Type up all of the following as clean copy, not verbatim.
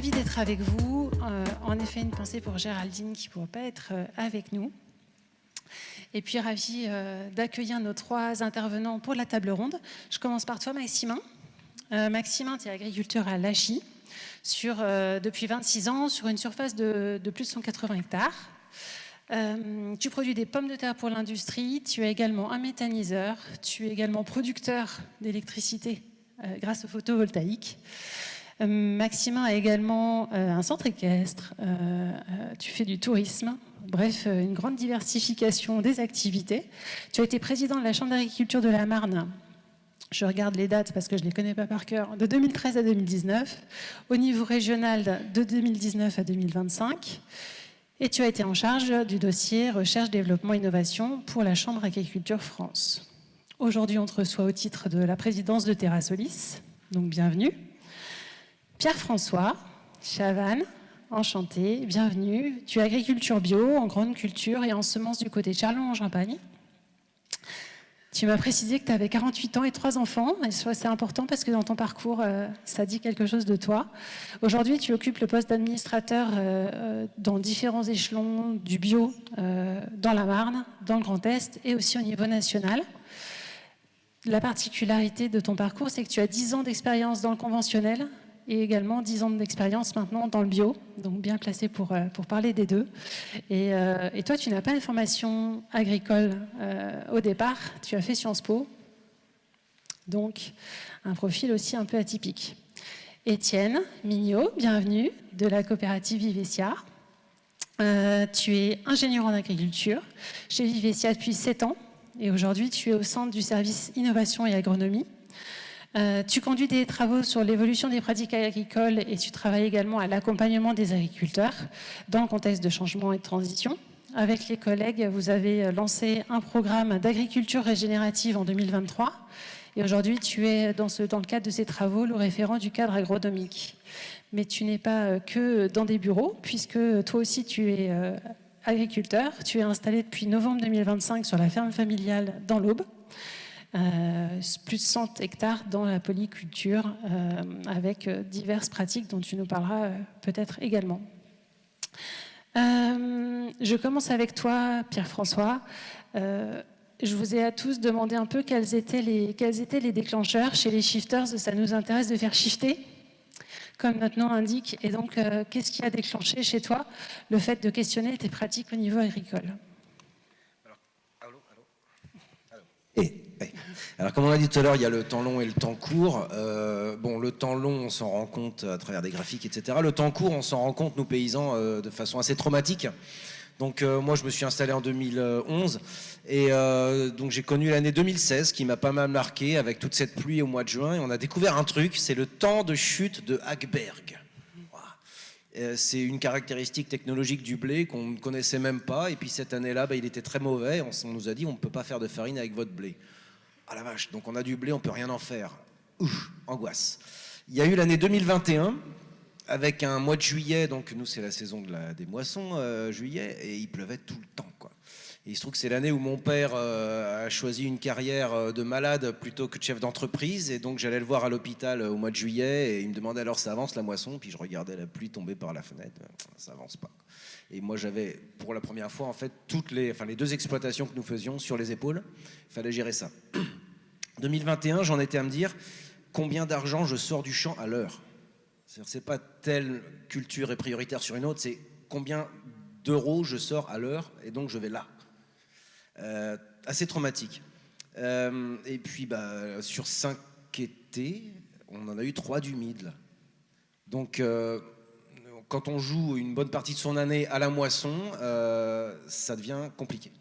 ravie d'être avec vous. En effet, une pensée pour Géraldine qui ne pourra pas être avec nous. Et puis, ravie d'accueillir nos 3 intervenants pour la table ronde. Je commence par toi, Maximin. Maximin, tu es agriculteur à Lachy, depuis 26 ans, sur une surface de plus de 180 hectares. Tu produis des pommes de terre pour l'industrie, tu as également un méthaniseur, tu es également producteur d'électricité grâce au photovoltaïque. Maximin a également un centre équestre, tu fais du tourisme, bref, une grande diversification des activités. Tu as été président de la Chambre d'agriculture de la Marne, je regarde les dates parce que je ne les connais pas par cœur, de 2013 à 2019, au niveau régional de 2019 à 2025, et tu as été en charge du dossier recherche, développement, innovation pour la Chambre Agriculture France. Aujourd'hui, on te reçoit au titre de la présidence de Terra Solis, donc bienvenue. Pierre-François Chavannes, enchanté, bienvenue. Tu es agriculture bio, en grande culture et en semences du côté de Châlons-en-Champagne. Tu m'as précisé que tu avais 48 ans et 3 enfants. Et c'est important parce que dans ton parcours, ça dit quelque chose de toi. Aujourd'hui, tu occupes le poste d'administrateur dans différents échelons du bio dans la Marne, dans le Grand Est et aussi au niveau national. La particularité de ton parcours, c'est que tu as 10 ans d'expérience dans le conventionnel et également 10 ans d'expérience maintenant dans le bio, donc bien placé pour parler des deux. Et toi, tu n'as pas une formation agricole au départ, tu as fait Sciences Po, donc un profil aussi un peu atypique. Étienne Mignot, bienvenue, de la coopérative Vivesia. Tu es ingénieur en agriculture chez Vivesia depuis 7 ans, et aujourd'hui, tu es au centre du service innovation et agronomie. Tu conduis des travaux sur l'évolution des pratiques agricoles et tu travailles également à l'accompagnement des agriculteurs dans le contexte de changement et de transition. Avec les collègues, vous avez lancé un programme d'agriculture régénérative en 2023 et aujourd'hui, tu es dans le cadre de ces travaux le référent du cadre agronomique. Mais tu n'es pas que dans des bureaux puisque toi aussi, tu es agriculteur. Tu es installé depuis novembre 2025 sur la ferme familiale dans l'Aube. Plus de 100 hectares dans la polyculture avec diverses pratiques dont tu nous parleras peut-être également. Je commence avec toi, Pierre-François. Je vous ai à tous demandé un peu quels étaient les déclencheurs chez les shifters. Ça nous intéresse de faire shifter, comme notre nom l'indique. Et donc, qu'est-ce qui a déclenché chez toi le fait de questionner tes pratiques au niveau agricole ? Alors, comme on l'a dit tout à l'heure, il y a le temps long et le temps court. Le temps long, on s'en rend compte à travers des graphiques, etc. Le temps court, on s'en rend compte, nous paysans, de façon assez traumatique. Donc, moi, je me suis installé en 2011 et donc j'ai connu l'année 2016 qui m'a pas mal marqué avec toute cette pluie au mois de juin. Et on a découvert un truc, c'est le temps de chute de Hackberg. C'est une caractéristique technologique du blé qu'on ne connaissait même pas. Et puis cette année-là, il était très mauvais. On nous a dit, on ne peut pas faire de farine avec votre blé. Ah la vache, donc on a du blé, on ne peut rien en faire. Ouf, angoisse. Il y a eu l'année 2021, avec un mois de juillet, donc nous c'est la saison des moissons, juillet, et il pleuvait tout le temps, quoi. Et il se trouve que c'est l'année où mon père a choisi une carrière de malade plutôt que de chef d'entreprise, et donc j'allais le voir à l'hôpital au mois de juillet, et il me demandait alors ça avance la moisson, puis je regardais la pluie tomber par la fenêtre, ça avance pas. Et moi j'avais pour la première fois en fait les 2 exploitations que nous faisions sur les épaules, il fallait gérer ça. 2021, j'en étais à me dire combien d'argent je sors du champ à l'heure. C'est pas telle culture est prioritaire sur une autre, c'est combien d'euros je sors à l'heure, et donc je vais là. Assez traumatique. Et puis sur 5 étés, on en a eu 3 d'humides. Donc quand on joue une bonne partie de son année à la moisson, ça devient compliqué.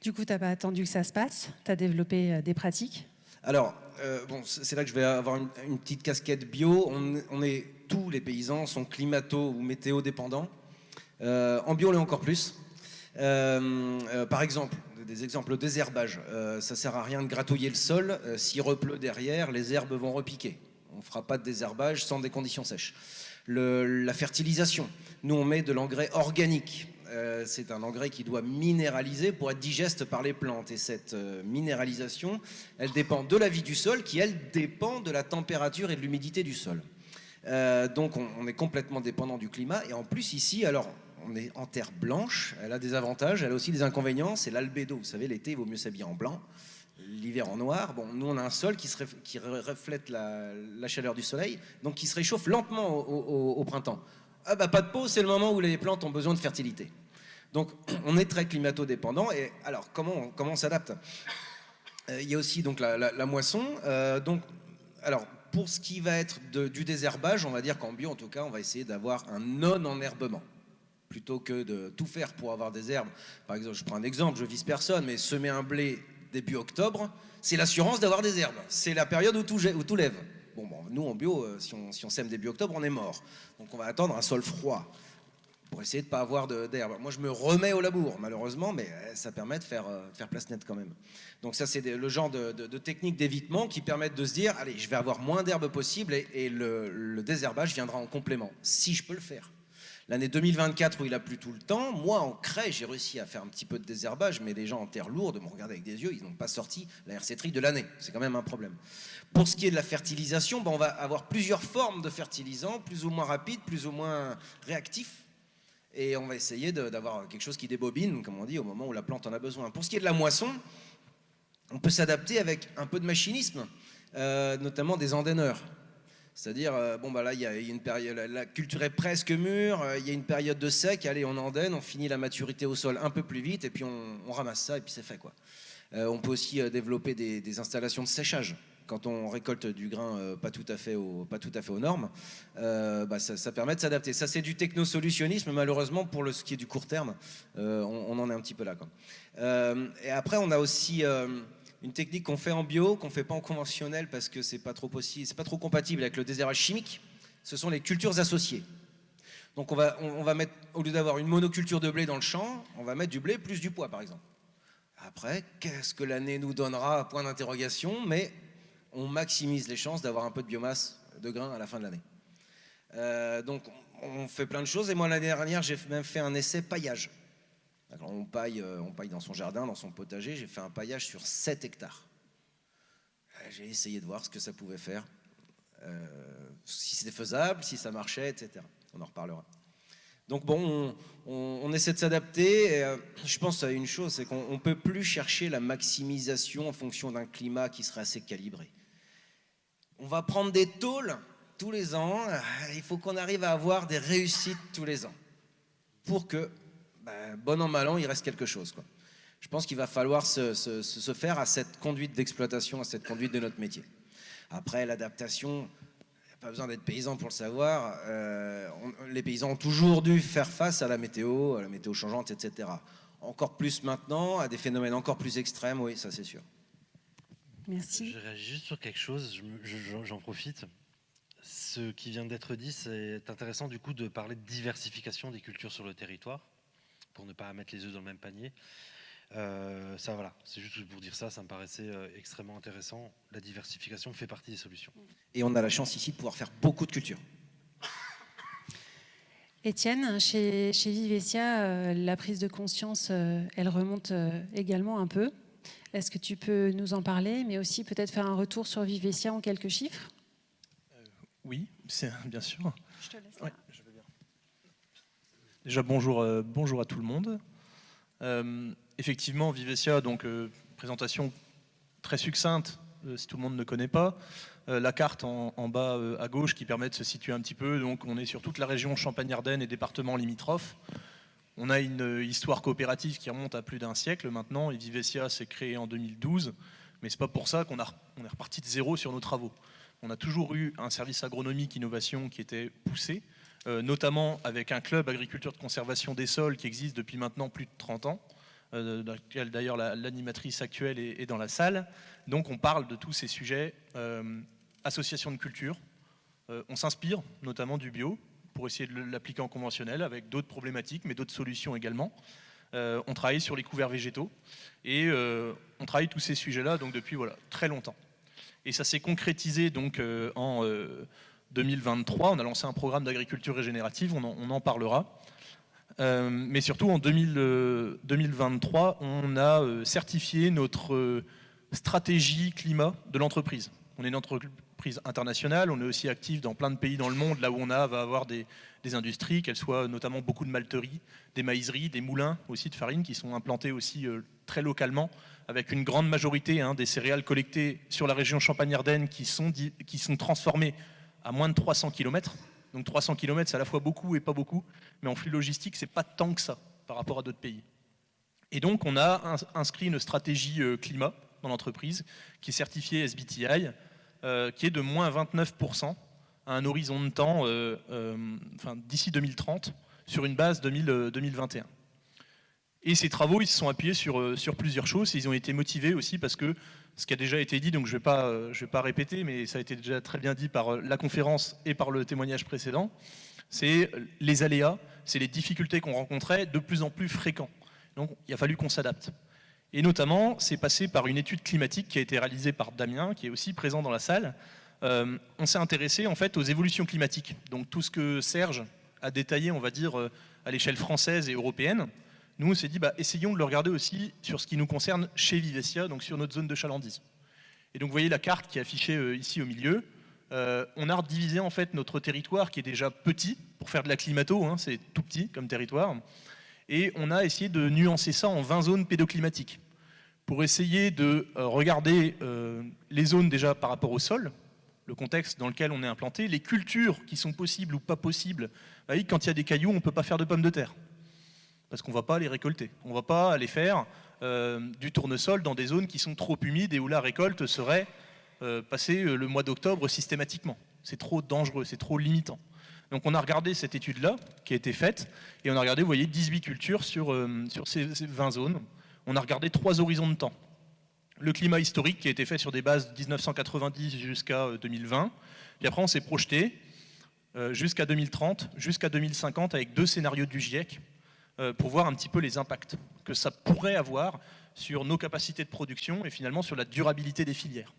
Du coup, tu n'as pas attendu que ça se passe, tu as développé des pratiques. Alors, c'est là que je vais avoir une petite casquette bio. Tous les paysans sont climato ou météo dépendants. En bio, on l'est encore plus. Par exemple, des exemples de désherbage. Ça sert à rien de gratouiller le sol. S'il repleut derrière, les herbes vont repiquer. On ne fera pas de désherbage sans des conditions sèches. La fertilisation. Nous, on met de l'engrais organique. C'est un engrais qui doit minéraliser pour être digeste par les plantes. Et cette minéralisation, elle dépend de la vie du sol, qui, elle, dépend de la température et de l'humidité du sol. Donc on est complètement dépendant du climat. Et en plus ici, alors on est en terre blanche, elle a des avantages, elle a aussi des inconvénients, c'est l'albédo. Vous savez, l'été, il vaut mieux s'habiller en blanc, l'hiver en noir. Bon, nous on a un sol qui reflète la chaleur du soleil, donc qui se réchauffe lentement au printemps. Ah bah pas de peau, c'est le moment où les plantes ont besoin de fertilité. Donc on est très climato-dépendant. Et alors comment on s'adapte? Il y a aussi donc la moisson. Alors pour ce qui va être du désherbage, on va dire qu'en bio en tout cas, on va essayer d'avoir un non-enherbement. Plutôt que de tout faire pour avoir des herbes. Par exemple, je prends un exemple, je vise personne, mais semer un blé début octobre, c'est l'assurance d'avoir des herbes. C'est la période où tout lève. Bon, nous en bio, si on sème début octobre, on est mort. Donc on va attendre un sol froid pour essayer de ne pas avoir d'herbe. Moi, je me remets au labour, malheureusement, mais ça permet de faire place nette quand même. Donc ça, c'est le genre de techniques d'évitement qui permettent de se dire, allez, je vais avoir moins d'herbes possible et le désherbage viendra en complément, si je peux le faire. L'année 2024 où il a plu tout le temps, moi en craie, j'ai réussi à faire un petit peu de désherbage, mais les gens en terre lourde m'ont regardé avec des yeux, ils n'ont pas sorti la RC-Tri de l'année. C'est quand même un problème. Pour ce qui est de la fertilisation, on va avoir plusieurs formes de fertilisants, plus ou moins rapides, plus ou moins réactifs. Et on va essayer d'avoir quelque chose qui débobine, comme on dit, au moment où la plante en a besoin. Pour ce qui est de la moisson, on peut s'adapter avec un peu de machinisme, notamment des endaineurs. C'est-à-dire, là, il y a une période, la culture est presque mûre, il y a une période de sec, allez, on endaine, on finit la maturité au sol un peu plus vite, et puis on ramasse ça, et puis c'est fait, quoi. On peut aussi développer des installations de séchage. Quand on récolte du grain pas tout à fait aux normes, ça permet de s'adapter. Ça, c'est du technosolutionnisme, malheureusement, pour ce qui est du court terme. On en est un petit peu là, quoi. Et après, on a aussi une technique qu'on fait en bio, qu'on ne fait pas en conventionnel parce que c'est pas trop compatible avec le désherbage chimique. Ce sont les cultures associées. Donc on va mettre, au lieu d'avoir une monoculture de blé dans le champ, on va mettre du blé plus du pois, par exemple. Après, qu'est-ce que l'année nous donnera? Point d'interrogation, mais on maximise les chances d'avoir un peu de biomasse de grains à la fin de l'année. Donc on fait plein de choses. Et moi, l'année dernière, j'ai même fait un essai paillage. Alors, on paille dans son jardin, dans son potager. J'ai fait un paillage sur 7 hectares. J'ai essayé de voir ce que ça pouvait faire, si c'était faisable, si ça marchait, etc. On en reparlera. Donc on essaie de s'adapter. Je pense à une chose, c'est qu'on ne peut plus chercher la maximisation en fonction d'un climat qui serait assez calibré. On va prendre des tôles tous les ans. Il faut qu'on arrive à avoir des réussites tous les ans pour que, bon an, mal an, il reste quelque chose, quoi. Je pense qu'il va falloir se faire à cette conduite d'exploitation, à cette conduite de notre métier. Après, l'adaptation, il n'y a pas besoin d'être paysan pour le savoir. Les paysans ont toujours dû faire face à la météo changeante, etc. Encore plus maintenant, à des phénomènes encore plus extrêmes, oui, ça c'est sûr. Merci. Je réagis juste sur quelque chose, j'en profite. Ce qui vient d'être dit, c'est intéressant du coup de parler de diversification des cultures sur le territoire, pour ne pas mettre les œufs dans le même panier. Ça voilà, c'est juste pour dire ça me paraissait extrêmement intéressant. La diversification fait partie des solutions. Et on a la chance ici de pouvoir faire beaucoup de cultures. Étienne, chez Vivescia, la prise de conscience, elle remonte également un peu. Est-ce que tu peux nous en parler, mais aussi peut-être faire un retour sur Vivescia en quelques chiffres? Oui, bien sûr. Je te laisse. Ouais, je veux bien. Déjà, bonjour à tout le monde. Effectivement, Vivescia, donc présentation très succincte, si tout le monde ne connaît pas. La carte en bas à gauche qui permet de se situer un petit peu. Donc, on est sur toute la région Champagne-Ardenne et départements limitrophes. On a une histoire coopérative qui remonte à plus d'un siècle maintenant. Et Vivescia s'est créé en 2012, mais c'est pas pour ça qu'on est reparti de zéro sur nos travaux. On a toujours eu un service agronomique innovation qui était poussé, notamment avec un club agriculture de conservation des sols qui existe depuis maintenant plus de 30 ans, dans lequel d'ailleurs l'animatrice actuelle est dans la salle. Donc on parle de tous ces sujets, association de culture. On s'inspire notamment du bio pour essayer de l'appliquer en conventionnel avec d'autres problématiques, mais d'autres solutions également. On travaille sur les couverts végétaux et on travaille tous ces sujets-là donc depuis très longtemps. Et ça s'est concrétisé donc en 2023. On a lancé un programme d'agriculture régénérative, on en parlera. Mais surtout en 2023, on a certifié notre stratégie climat de l'entreprise. On est une entreprise entreprise internationale, on est aussi actif dans plein de pays dans le monde, là où va avoir des industries, qu'elles soient notamment beaucoup de malteries, des maïseries, des moulins aussi de farine qui sont implantés aussi très localement, avec une grande majorité des céréales collectées sur la région Champagne-Ardenne qui sont transformées à moins de 300 km. Donc 300 km, c'est à la fois beaucoup et pas beaucoup, mais en flux logistique, c'est pas tant que ça par rapport à d'autres pays. Et donc, on a inscrit une stratégie climat dans l'entreprise qui est certifiée SBTI, qui est de moins 29% à un horizon de temps d'ici 2030 sur une base 2021. Et ces travaux, ils se sont appuyés sur plusieurs choses. Ils ont été motivés aussi parce que ce qui a déjà été dit, donc je vais pas répéter, mais ça a été déjà très bien dit par la conférence et par le témoignage précédent, c'est les aléas, c'est les difficultés qu'on rencontrait de plus en plus fréquents. Donc il a fallu qu'on s'adapte. Et notamment, c'est passé par une étude climatique qui a été réalisée par Damien, qui est aussi présent dans la salle. On s'est intéressé en fait aux évolutions climatiques. Donc tout ce que Serge a détaillé, on va dire, à l'échelle française et européenne. Nous, on s'est dit, essayons de le regarder aussi sur ce qui nous concerne chez Vivessia, donc sur notre zone de chalandise. Et donc vous voyez la carte qui est affichée ici au milieu. On a divisé en fait notre territoire qui est déjà petit, pour faire de la climato, c'est tout petit comme territoire. Et on a essayé de nuancer ça en 20 zones pédoclimatiques pour essayer de regarder les zones déjà par rapport au sol, le contexte dans lequel on est implanté, les cultures qui sont possibles ou pas possibles. Quand il y a des cailloux, on ne peut pas faire de pommes de terre parce qu'on ne va pas les récolter. On ne va pas aller faire du tournesol dans des zones qui sont trop humides et où la récolte serait passée le mois d'octobre systématiquement. C'est trop dangereux, c'est trop limitant. Donc on a regardé cette étude-là qui a été faite et on a regardé, vous voyez, 18 cultures sur ces 20 zones. On a regardé 3 horizons de temps. Le climat historique qui a été fait sur des bases de 1990 jusqu'à 2020. Puis après on s'est projeté jusqu'à 2030, jusqu'à 2050 avec 2 scénarios du GIEC pour voir un petit peu les impacts que ça pourrait avoir sur nos capacités de production et finalement sur la durabilité des filières.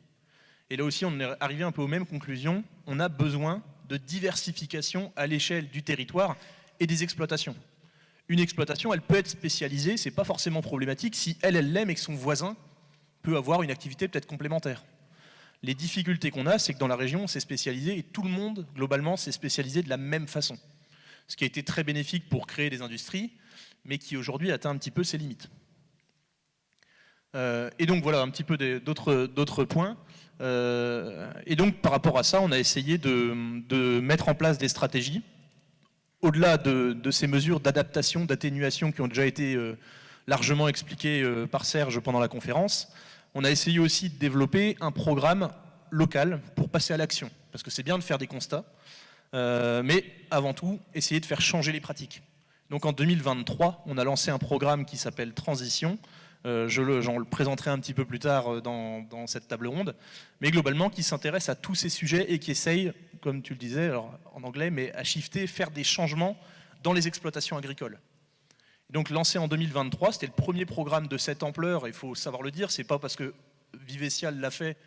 Et là aussi on est arrivé un peu aux mêmes conclusions. On a besoin de diversification à l'échelle du territoire et des exploitations. Une exploitation, elle peut être spécialisée, c'est pas forcément problématique si elle l'aime et que son voisin peut avoir une activité peut-être complémentaire. Les difficultés qu'on a, c'est que dans la région, on s'est spécialisé et tout le monde, globalement, s'est spécialisé de la même façon. Ce qui a été très bénéfique pour créer des industries, mais qui aujourd'hui atteint un petit peu ses limites. Et donc voilà un petit peu d'autres points. Et donc par rapport à ça, on a essayé de mettre en place des stratégies, au-delà de ces mesures d'adaptation, d'atténuation qui ont déjà été largement expliquées par Serge pendant la conférence. On a essayé aussi de développer un programme local pour passer à l'action, parce que c'est bien de faire des constats, mais avant tout, essayer de faire changer les pratiques. Donc en 2023, on a lancé un programme qui s'appelle Transition. J'en le présenterai un petit peu plus tard dans cette table ronde, mais globalement qui s'intéresse à tous ces sujets et qui essaye, comme tu le disais alors, en anglais, mais à shifter, faire des changements dans les exploitations agricoles. Et donc lancé en 2023, c'était le premier programme de cette ampleur, il faut savoir le dire, c'est pas parce que Vivessia l'a fait,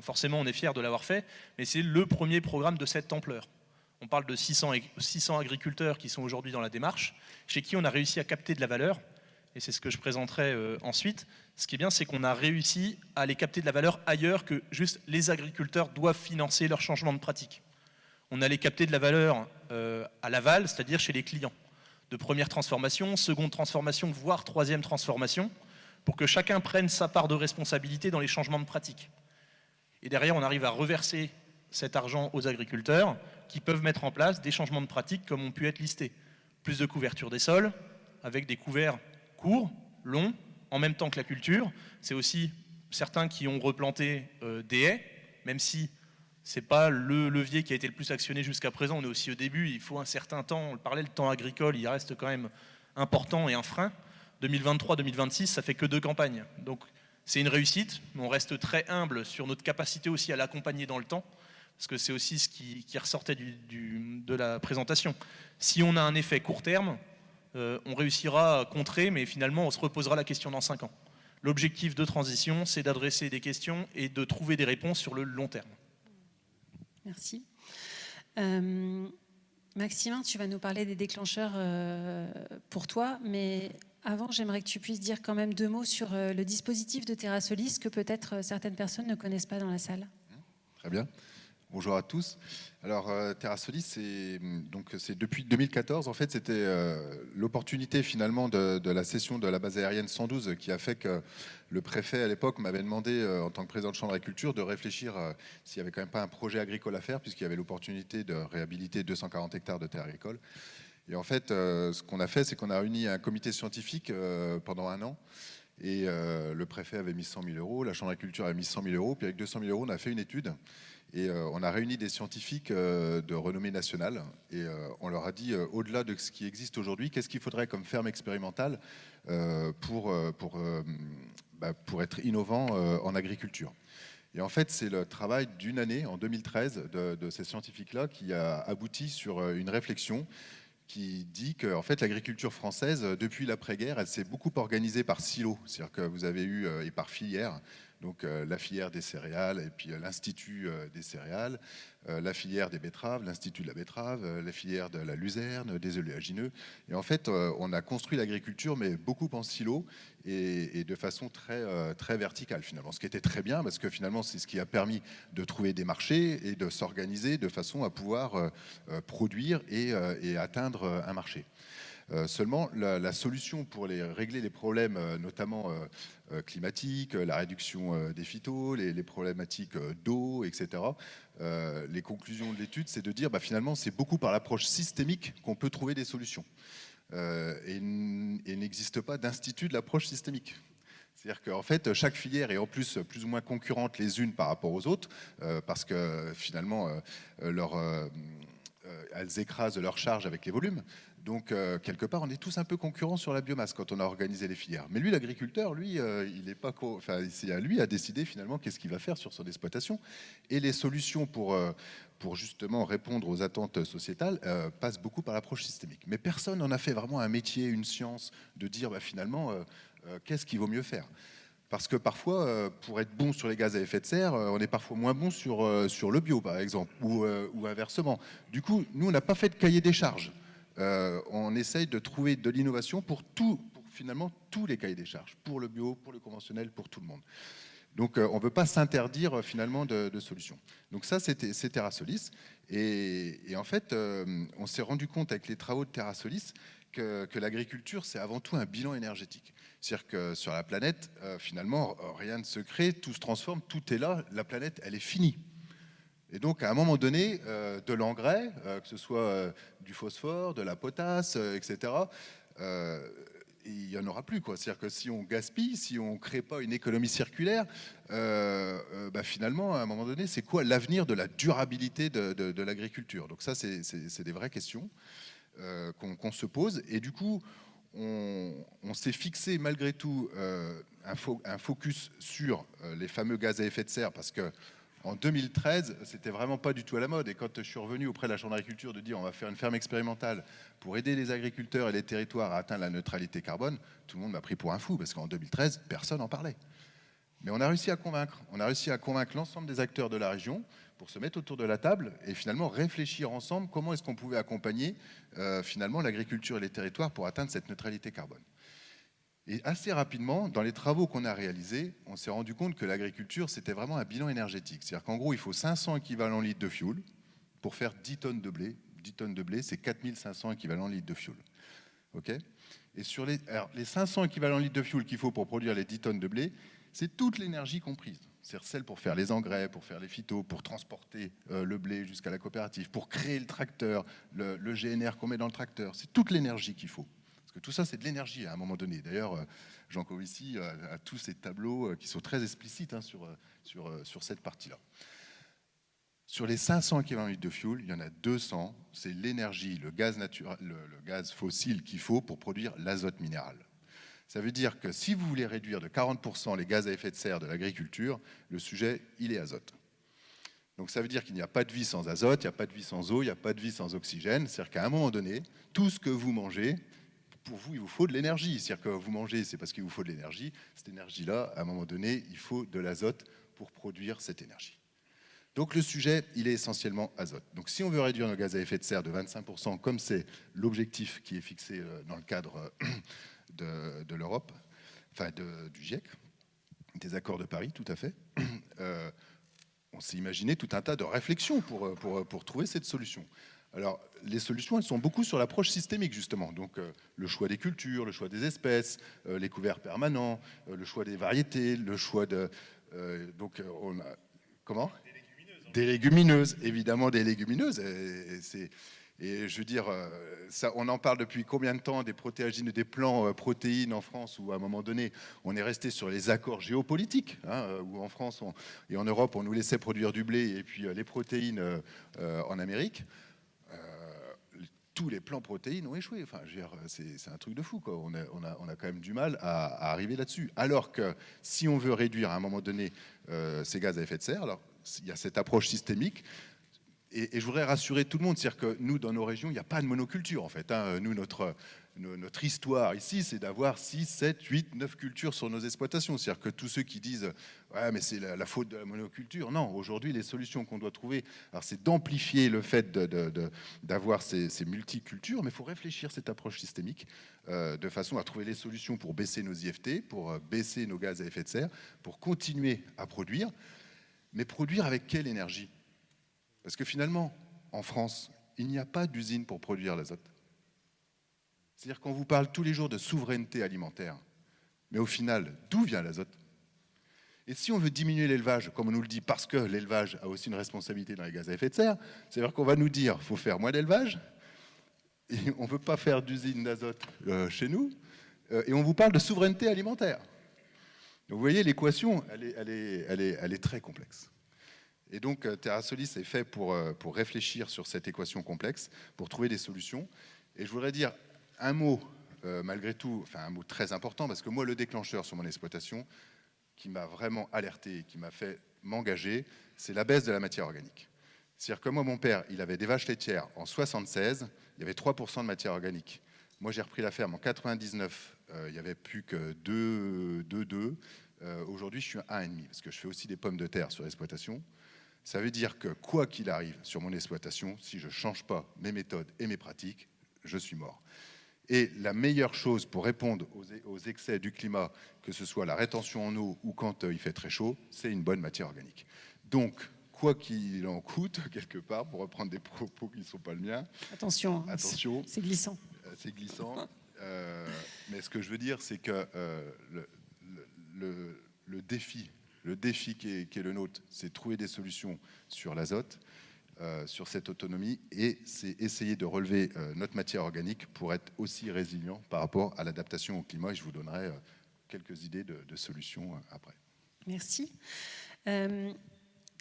forcément on est fiers de l'avoir fait, mais c'est le premier programme de cette ampleur. On parle de 600 agriculteurs qui sont aujourd'hui dans la démarche, chez qui on a réussi à capter de la valeur, et c'est ce que je présenterai ensuite. Ce qui est bien, c'est qu'on a réussi à aller capter de la valeur ailleurs que juste les agriculteurs doivent financer leur changement de pratique. On allait capter de la valeur à l'aval, c'est-à-dire chez les clients, de première transformation, seconde transformation, voire troisième transformation, pour que chacun prenne sa part de responsabilité dans les changements de pratique. Et derrière, on arrive à reverser cet argent aux agriculteurs qui peuvent mettre en place des changements de pratique comme ont pu être listés. Plus de couverture des sols, avec des couverts courts, longs, en même temps que la culture. C'est aussi certains qui ont replanté des haies, même si ce n'est pas le levier qui a été le plus actionné jusqu'à présent. On est aussi au début, il faut un certain temps. On le parlait, le temps agricole, il reste quand même important et un frein. 2023-2026, ça fait que 2 campagnes. Donc c'est une réussite, mais on reste très humble sur notre capacité aussi à l'accompagner dans le temps, parce que c'est aussi ce qui ressortait de la présentation. Si on a un effet court terme, on réussira à contrer, mais finalement on se reposera la question dans 5 ans. L'objectif de transition, c'est d'adresser des questions et de trouver des réponses sur le long terme. Merci. Maximin, tu vas nous parler des déclencheurs pour toi, mais avant, j'aimerais que tu puisses dire quand même 2 mots sur le dispositif de TerraSolis que peut-être certaines personnes ne connaissent pas dans la salle. Très bien. Bonjour à tous. Alors, TerraSolis, c'est depuis 2014. En fait, c'était l'opportunité finalement de la cession de la base aérienne 112 qui a fait que le préfet à l'époque m'avait demandé, en tant que président de chambre d'agriculture, de réfléchir s'il n'y avait quand même pas un projet agricole à faire, puisqu'il y avait l'opportunité de réhabiliter 240 hectares de terres agricoles. Et en fait, ce qu'on a fait, c'est qu'on a réuni un comité scientifique pendant 1 an. Et le préfet avait mis 100 000 euros, la chambre d'agriculture avait mis 100 000 euros, puis avec 200 000 euros, on a fait une étude. Et on a réuni des scientifiques de renommée nationale et on leur a dit, au-delà de ce qui existe aujourd'hui, qu'est-ce qu'il faudrait comme ferme expérimentale pour être innovant en agriculture. Et en fait, c'est le travail d'une année, en 2013, de ces scientifiques-là qui a abouti sur une réflexion qui dit que en fait, l'agriculture française, depuis l'après-guerre, elle s'est beaucoup organisée par silos. C'est-à-dire que vous avez eu, et par filières, donc la filière des céréales et puis l'institut des céréales, la filière des betteraves, l'institut de la betterave, la filière de la luzerne, des oléagineux. Et en fait, on a construit l'agriculture, mais beaucoup en silo et de façon très verticale finalement. Ce qui était très bien parce que finalement, c'est ce qui a permis de trouver des marchés et de s'organiser de façon à pouvoir produire et atteindre un marché. Seulement, la solution pour régler les problèmes, notamment climatiques, la réduction des phytos, les problématiques d'eau, etc., les conclusions de l'étude, c'est de dire finalement, c'est beaucoup par l'approche systémique qu'on peut trouver des solutions. Et il n'existe pas d'institut de l'approche systémique. C'est-à-dire qu'en fait, chaque filière est en plus ou moins concurrente les unes par rapport aux autres, parce que finalement, elles écrasent leur charge avec les volumes. Donc, quelque part, on est tous un peu concurrents sur la biomasse quand on a organisé les filières. Mais lui, l'agriculteur, il n'est pas... c'est à lui à décider finalement qu'est-ce qu'il va faire sur son exploitation. Et les solutions pour justement répondre aux attentes sociétales passent beaucoup par l'approche systémique. Mais personne n'en a fait vraiment un métier, une science, de dire finalement, qu'est-ce qu'il vaut mieux faire. Parce que parfois, pour être bon sur les gaz à effet de serre, on est parfois moins bon sur le bio, par exemple, ou inversement. Du coup, nous, on n'a pas fait de cahier des charges. On essaye de trouver de l'innovation pour finalement tous les cahiers des charges, pour le bio, pour le conventionnel, pour tout le monde. Donc, on ne veut pas s'interdire finalement de solutions. Donc ça, c'est TerraSolis. Et en fait, on s'est rendu compte avec les travaux de TerraSolis que l'agriculture, c'est avant tout un bilan énergétique. C'est-à-dire que sur la planète, finalement, rien ne se crée, tout se transforme, tout est là, la planète, elle est finie. Et donc, à un moment donné, de l'engrais, que ce soit du phosphore, de la potasse, etc., il n'y en aura plus, quoi. C'est-à-dire que si on gaspille, si on ne crée pas une économie circulaire, finalement, à un moment donné, c'est quoi l'avenir de la durabilité de l'agriculture? Donc ça, c'est des vraies questions qu'on se pose. Et du coup, on s'est fixé malgré tout un focus sur les fameux gaz à effet de serre, parce que en 2013, c'était vraiment pas du tout à la mode. Et quand je suis revenu auprès de la Chambre d'agriculture de dire on va faire une ferme expérimentale pour aider les agriculteurs et les territoires à atteindre la neutralité carbone, tout le monde m'a pris pour un fou, parce qu'en 2013, personne n'en parlait. Mais on a réussi à convaincre. On a réussi à convaincre l'ensemble des acteurs de la région pour se mettre autour de la table et finalement réfléchir ensemble comment est-ce qu'on pouvait accompagner finalement l'agriculture et les territoires pour atteindre cette neutralité carbone. Et assez rapidement, dans les travaux qu'on a réalisés, on s'est rendu compte que l'agriculture, c'était vraiment un bilan énergétique. C'est-à-dire qu'en gros, il faut 500 équivalents litres de fioul pour faire 10 tonnes de blé. 10 tonnes de blé, c'est 4500 équivalents litres de fioul. Okay, et sur les 500 équivalents litres de fioul qu'il faut pour produire les 10 tonnes de blé, c'est toute l'énergie comprise. C'est-à-dire celle pour faire les engrais, pour faire les phytos, pour transporter le blé jusqu'à la coopérative, pour créer le tracteur, le GNR qu'on met dans le tracteur. C'est toute l'énergie qu'il faut. Tout ça, c'est de l'énergie à un moment donné. D'ailleurs, Jean Covici a tous ces tableaux qui sont très explicites sur cette partie-là. Sur les 500 équivalents litres de fioul, il y en a 200. C'est l'énergie, le gaz naturel, le gaz fossile qu'il faut pour produire l'azote minéral. Ça veut dire que si vous voulez réduire de 40% les gaz à effet de serre de l'agriculture, le sujet, il est azote. Donc ça veut dire qu'il n'y a pas de vie sans azote, il n'y a pas de vie sans eau, il n'y a pas de vie sans oxygène. C'est-à-dire qu'à un moment donné, tout ce que vous mangez, pour vous, il vous faut de l'énergie. C'est-à-dire que vous mangez, c'est parce qu'il vous faut de l'énergie. Cette énergie-là, à un moment donné, il faut de l'azote pour produire cette énergie. Donc le sujet, il est essentiellement azote. Donc si on veut réduire nos gaz à effet de serre de 25%, comme c'est l'objectif qui est fixé dans le cadre de l'Europe, enfin du GIEC, des accords de Paris, tout à fait, on s'est imaginé tout un tas de réflexions pour trouver cette solution. Alors, les solutions, elles sont beaucoup sur l'approche systémique, justement. Donc, le choix des cultures, le choix des espèces, les couverts permanents, le choix des variétés, le choix de... on a... Comment ? Des légumineuses, évidemment des légumineuses. Et je veux dire, ça, on en parle depuis combien de temps des protéagineux, des plants protéines en France, où à un moment donné, on est resté sur les accords géopolitiques, hein, où en France et en Europe, on nous laissait produire du blé et puis les protéines en Amérique. Tous les plans protéines ont échoué. Enfin, je veux dire, c'est un truc de fou, quoi. On a quand même du mal à arriver là-dessus. Alors que si on veut réduire à un moment donné ces gaz à effet de serre, alors il y a cette approche systémique. Et je voudrais rassurer tout le monde, c'est-à-dire que nous, dans nos régions, il n'y a pas de monoculture, en fait. Hein. Nous, notre histoire ici, c'est d'avoir 6, 7, 8, 9 cultures sur nos exploitations. C'est-à-dire que tous ceux qui disent « ouais, mais c'est la faute de la monoculture », non, aujourd'hui, les solutions qu'on doit trouver, alors c'est d'amplifier le fait d'avoir ces multicultures, mais il faut réfléchir cette approche systémique de façon à trouver les solutions pour baisser nos IFT, pour baisser nos gaz à effet de serre, pour continuer à produire, mais produire avec quelle énergie ? Parce que finalement, en France, il n'y a pas d'usine pour produire l'azote. C'est-à-dire qu'on vous parle tous les jours de souveraineté alimentaire, mais au final, d'où vient l'azote ? Et si on veut diminuer l'élevage, comme on nous le dit, parce que l'élevage a aussi une responsabilité dans les gaz à effet de serre, c'est-à-dire qu'on va nous dire qu'il faut faire moins d'élevage, et on ne veut pas faire d'usine d'azote chez nous, et on vous parle de souveraineté alimentaire. Donc vous voyez, l'équation, elle est très complexe. Et donc, TerraSolis est fait pour réfléchir sur cette équation complexe, pour trouver des solutions. Et je voudrais dire un mot, malgré tout, enfin un mot très important, parce que moi, le déclencheur sur mon exploitation, qui m'a vraiment alerté, qui m'a fait m'engager, c'est la baisse de la matière organique. C'est-à-dire que moi, mon père, il avait des vaches laitières en 76, il y avait 3% de matière organique. Moi, j'ai repris la ferme en 99, il n'y avait plus que 2. Aujourd'hui, je suis à 1,5, parce que je fais aussi des pommes de terre sur l'exploitation. Ça veut dire que quoi qu'il arrive sur mon exploitation, si je ne change pas mes méthodes et mes pratiques, je suis mort. Et la meilleure chose pour répondre aux excès du climat, que ce soit la rétention en eau ou quand il fait très chaud, c'est une bonne matière organique. Donc, quoi qu'il en coûte, quelque part, pour reprendre des propos qui ne sont pas le mien. Attention, c'est glissant. C'est glissant. Mais ce que je veux dire, c'est que le défi qui est le nôtre, c'est de trouver des solutions sur l'azote, sur cette autonomie, et c'est essayer de relever notre matière organique pour être aussi résilient par rapport à l'adaptation au climat. Et je vous donnerai quelques idées de solutions après. Merci.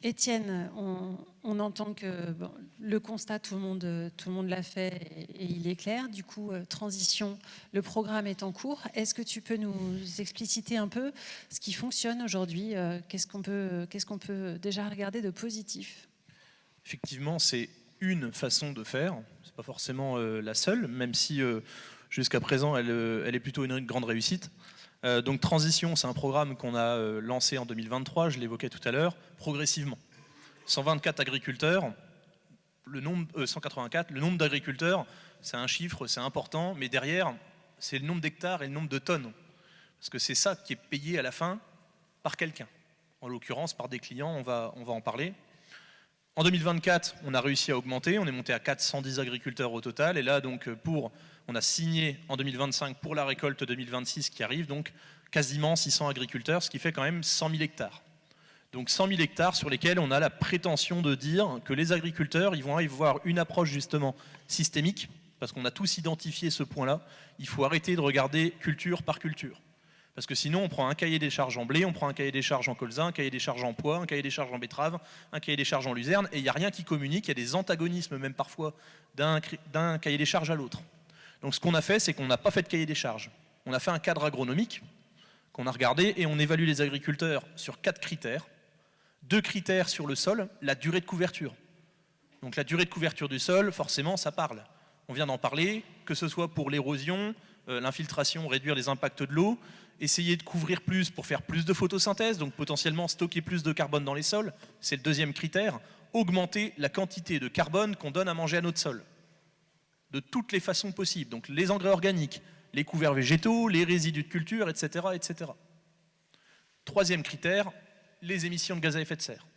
Étienne, on entend que le constat, tout le monde l'a fait et il est clair. Du coup, transition, le programme est en cours. Est-ce que tu peux nous expliciter un peu ce qui fonctionne aujourd'hui ? Qu'est-ce qu'on peut déjà regarder de positif ? Effectivement, c'est une façon de faire. C'est pas forcément la seule, même si jusqu'à présent, elle est plutôt une grande réussite. Donc Transition, c'est un programme qu'on a lancé en 2023, je l'évoquais tout à l'heure, progressivement. 124 agriculteurs, 184, le nombre d'agriculteurs, c'est un chiffre, c'est important, mais derrière, c'est le nombre d'hectares et le nombre de tonnes. Parce que c'est ça qui est payé à la fin par quelqu'un. En l'occurrence, par des clients, on va en parler. En 2024, on a réussi à augmenter, on est monté à 410 agriculteurs au total, et là, donc, on a signé en 2025 pour la récolte 2026 qui arrive, donc quasiment 600 agriculteurs, ce qui fait quand même 100 000 hectares. Donc 100 000 hectares sur lesquels on a la prétention de dire que les agriculteurs, ils vont avoir une approche justement systémique, parce qu'on a tous identifié ce point-là. Il faut arrêter de regarder culture par culture. Parce que sinon, on prend un cahier des charges en blé, on prend un cahier des charges en colza, un cahier des charges en pois, un cahier des charges en betterave, un cahier des charges en luzerne, et il n'y a rien qui communique, il y a des antagonismes même parfois d'un cahier des charges à l'autre. Donc ce qu'on a fait, c'est qu'on n'a pas fait de cahier des charges. On a fait un cadre agronomique qu'on a regardé et on évalue les agriculteurs sur 4 critères. 2 critères sur le sol, la durée de couverture. Donc la durée de couverture du sol, forcément, ça parle. On vient d'en parler, que ce soit pour l'érosion, l'infiltration, réduire les impacts de l'eau, essayer de couvrir plus pour faire plus de photosynthèse, donc potentiellement stocker plus de carbone dans les sols, c'est le 2e critère, augmenter la quantité de carbone qu'on donne à manger à notre sol. De toutes les façons possibles, donc les engrais organiques, les couverts végétaux, les résidus de culture, etc., etc. 3e critère, les émissions de gaz à effet de serre.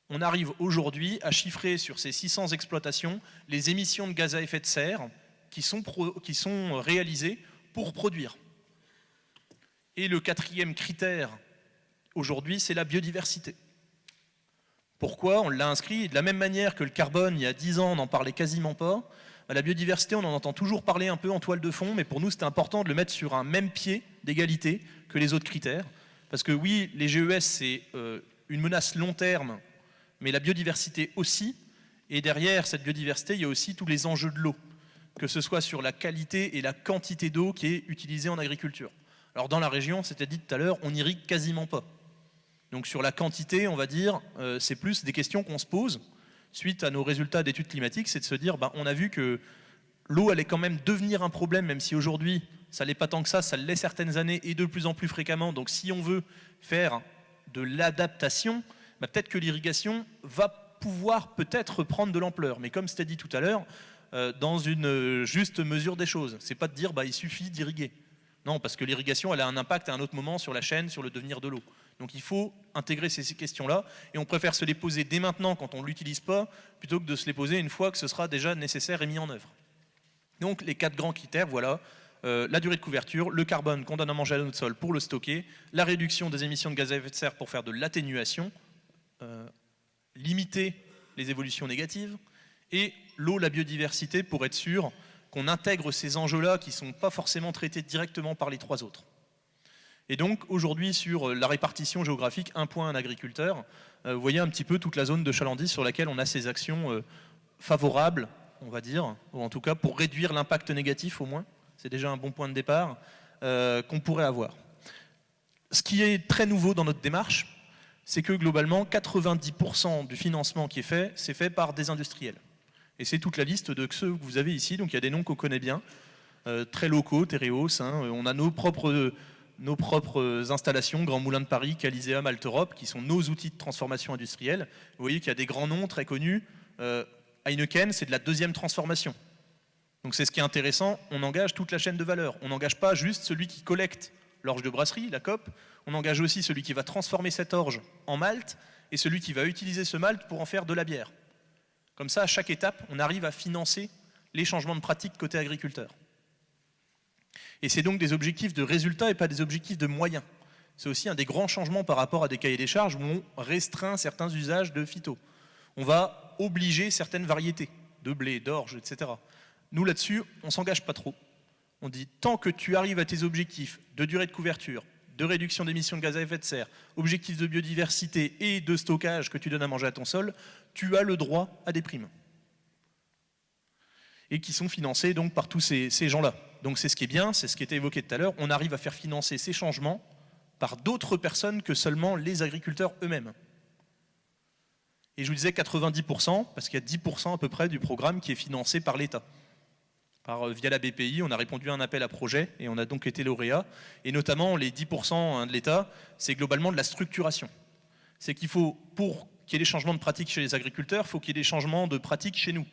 on arrive aujourd'hui à chiffrer sur ces 600 exploitations les émissions de gaz à effet de serre qui sont réalisées pour produire. Et le 4e critère aujourd'hui, c'est la biodiversité. Pourquoi? On l'a inscrit, de la même manière que le carbone, il y a 10 ans, on n'en parlait quasiment pas. La biodiversité, on en entend toujours parler un peu en toile de fond, mais pour nous, c'était important de le mettre sur un même pied d'égalité que les autres critères. Parce que oui, les GES, c'est une menace long terme, mais la biodiversité aussi. Et derrière cette biodiversité, il y a aussi tous les enjeux de l'eau, que ce soit sur la qualité et la quantité d'eau qui est utilisée en agriculture. Alors dans la région, c'était dit tout à l'heure, on n'irrigue quasiment pas. Donc sur la quantité, on va dire, c'est plus des questions qu'on se pose suite à nos résultats d'études climatiques, c'est de se dire, on a vu que l'eau allait quand même devenir un problème, même si aujourd'hui, ça ne l'est pas tant que ça l'est certaines années et de plus en plus fréquemment. Donc si on veut faire de l'adaptation, peut-être que l'irrigation va pouvoir peut-être prendre de l'ampleur. Mais comme c'était dit tout à l'heure, dans une juste mesure des choses. C'est pas de dire, il suffit d'irriguer. Non, parce que l'irrigation, elle a un impact à un autre moment sur la chaîne, sur le devenir de l'eau. Donc il faut intégrer ces questions-là, et on préfère se les poser dès maintenant quand on ne l'utilise pas, plutôt que de se les poser une fois que ce sera déjà nécessaire et mis en œuvre. Donc les 4 grands critères, voilà, la durée de couverture, le carbone qu'on donne à manger à notre sol pour le stocker, la réduction des émissions de gaz à effet de serre pour faire de l'atténuation, limiter les évolutions négatives, et l'eau, la biodiversité, pour être sûr qu'on intègre ces enjeux-là qui ne sont pas forcément traités directement par les 3 autres. Et donc aujourd'hui sur la répartition géographique, un point un agriculteur, vous voyez un petit peu toute la zone de chalandise sur laquelle on a ces actions favorables, on va dire, ou en tout cas pour réduire l'impact négatif au moins, c'est déjà un bon point de départ qu'on pourrait avoir. Ce qui est très nouveau dans notre démarche, c'est que globalement 90% du financement qui est fait, c'est fait par des industriels. Et c'est toute la liste de ceux que vous avez ici, donc il y a des noms qu'on connaît bien, très locaux, Tereos, on a nos propres installations, Grand Moulin de Paris, Caliséum, Malte Europe, qui sont nos outils de transformation industrielle. Vous voyez qu'il y a des grands noms très connus. Heineken, c'est de la 2e transformation. Donc c'est ce qui est intéressant, on engage toute la chaîne de valeur. On n'engage pas juste celui qui collecte l'orge de brasserie, la COP, on engage aussi celui qui va transformer cette orge en malt et celui qui va utiliser ce malt pour en faire de la bière. Comme ça, à chaque étape, on arrive à financer les changements de pratique côté agriculteur. Et c'est donc des objectifs de résultats et pas des objectifs de moyens. C'est aussi un des grands changements par rapport à des cahiers des charges où on restreint certains usages de phyto. On va obliger certaines variétés de blé, d'orge, etc. Nous, là-dessus, on ne s'engage pas trop. On dit, tant que tu arrives à tes objectifs de durée de couverture, de réduction d'émissions de gaz à effet de serre, objectifs de biodiversité et de stockage que tu donnes à manger à ton sol, tu as le droit à des primes. Et qui sont financés donc par tous ces gens-là. Donc c'est ce qui est bien, c'est ce qui était évoqué tout à l'heure, on arrive à faire financer ces changements par d'autres personnes que seulement les agriculteurs eux-mêmes. Et je vous disais 90%, parce qu'il y a 10% à peu près du programme qui est financé par l'État. Via la BPI, on a répondu à un appel à projet et on a donc été lauréat. Et notamment, les 10% de l'État, c'est globalement de la structuration. C'est qu'il faut, pour qu'il y ait des changements de pratiques chez les agriculteurs, il faut qu'il y ait des changements de pratiques chez nous.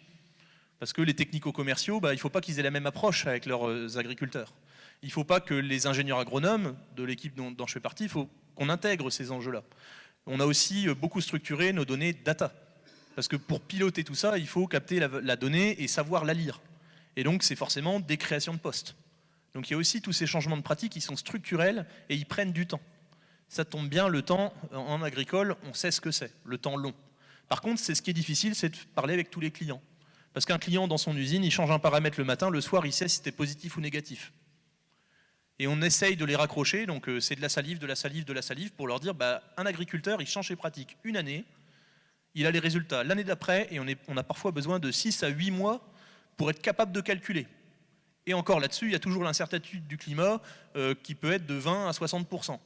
Parce que les technico-commerciaux, il ne faut pas qu'ils aient la même approche avec leurs agriculteurs. Il ne faut pas que les ingénieurs agronomes de l'équipe dont je fais partie, il faut qu'on intègre ces enjeux-là. On a aussi beaucoup structuré nos données data. Parce que pour piloter tout ça, il faut capter la donnée et savoir la lire. Et donc, c'est forcément des créations de postes. Donc, il y a aussi tous ces changements de pratiques qui sont structurels et ils prennent du temps. Ça tombe bien, le temps, en agricole, on sait ce que c'est, le temps long. Par contre, c'est ce qui est difficile, c'est de parler avec tous les clients. Parce qu'un client dans son usine, il change un paramètre le matin, le soir, il sait si c'était positif ou négatif. Et on essaye de les raccrocher, donc c'est de la salive, de la salive, de la salive, pour leur dire, un agriculteur, il change ses pratiques une année, il a les résultats l'année d'après, et on a parfois besoin de 6 à 8 mois pour être capable de calculer. Et encore là-dessus, il y a toujours l'incertitude du climat qui peut être de 20 à 60%.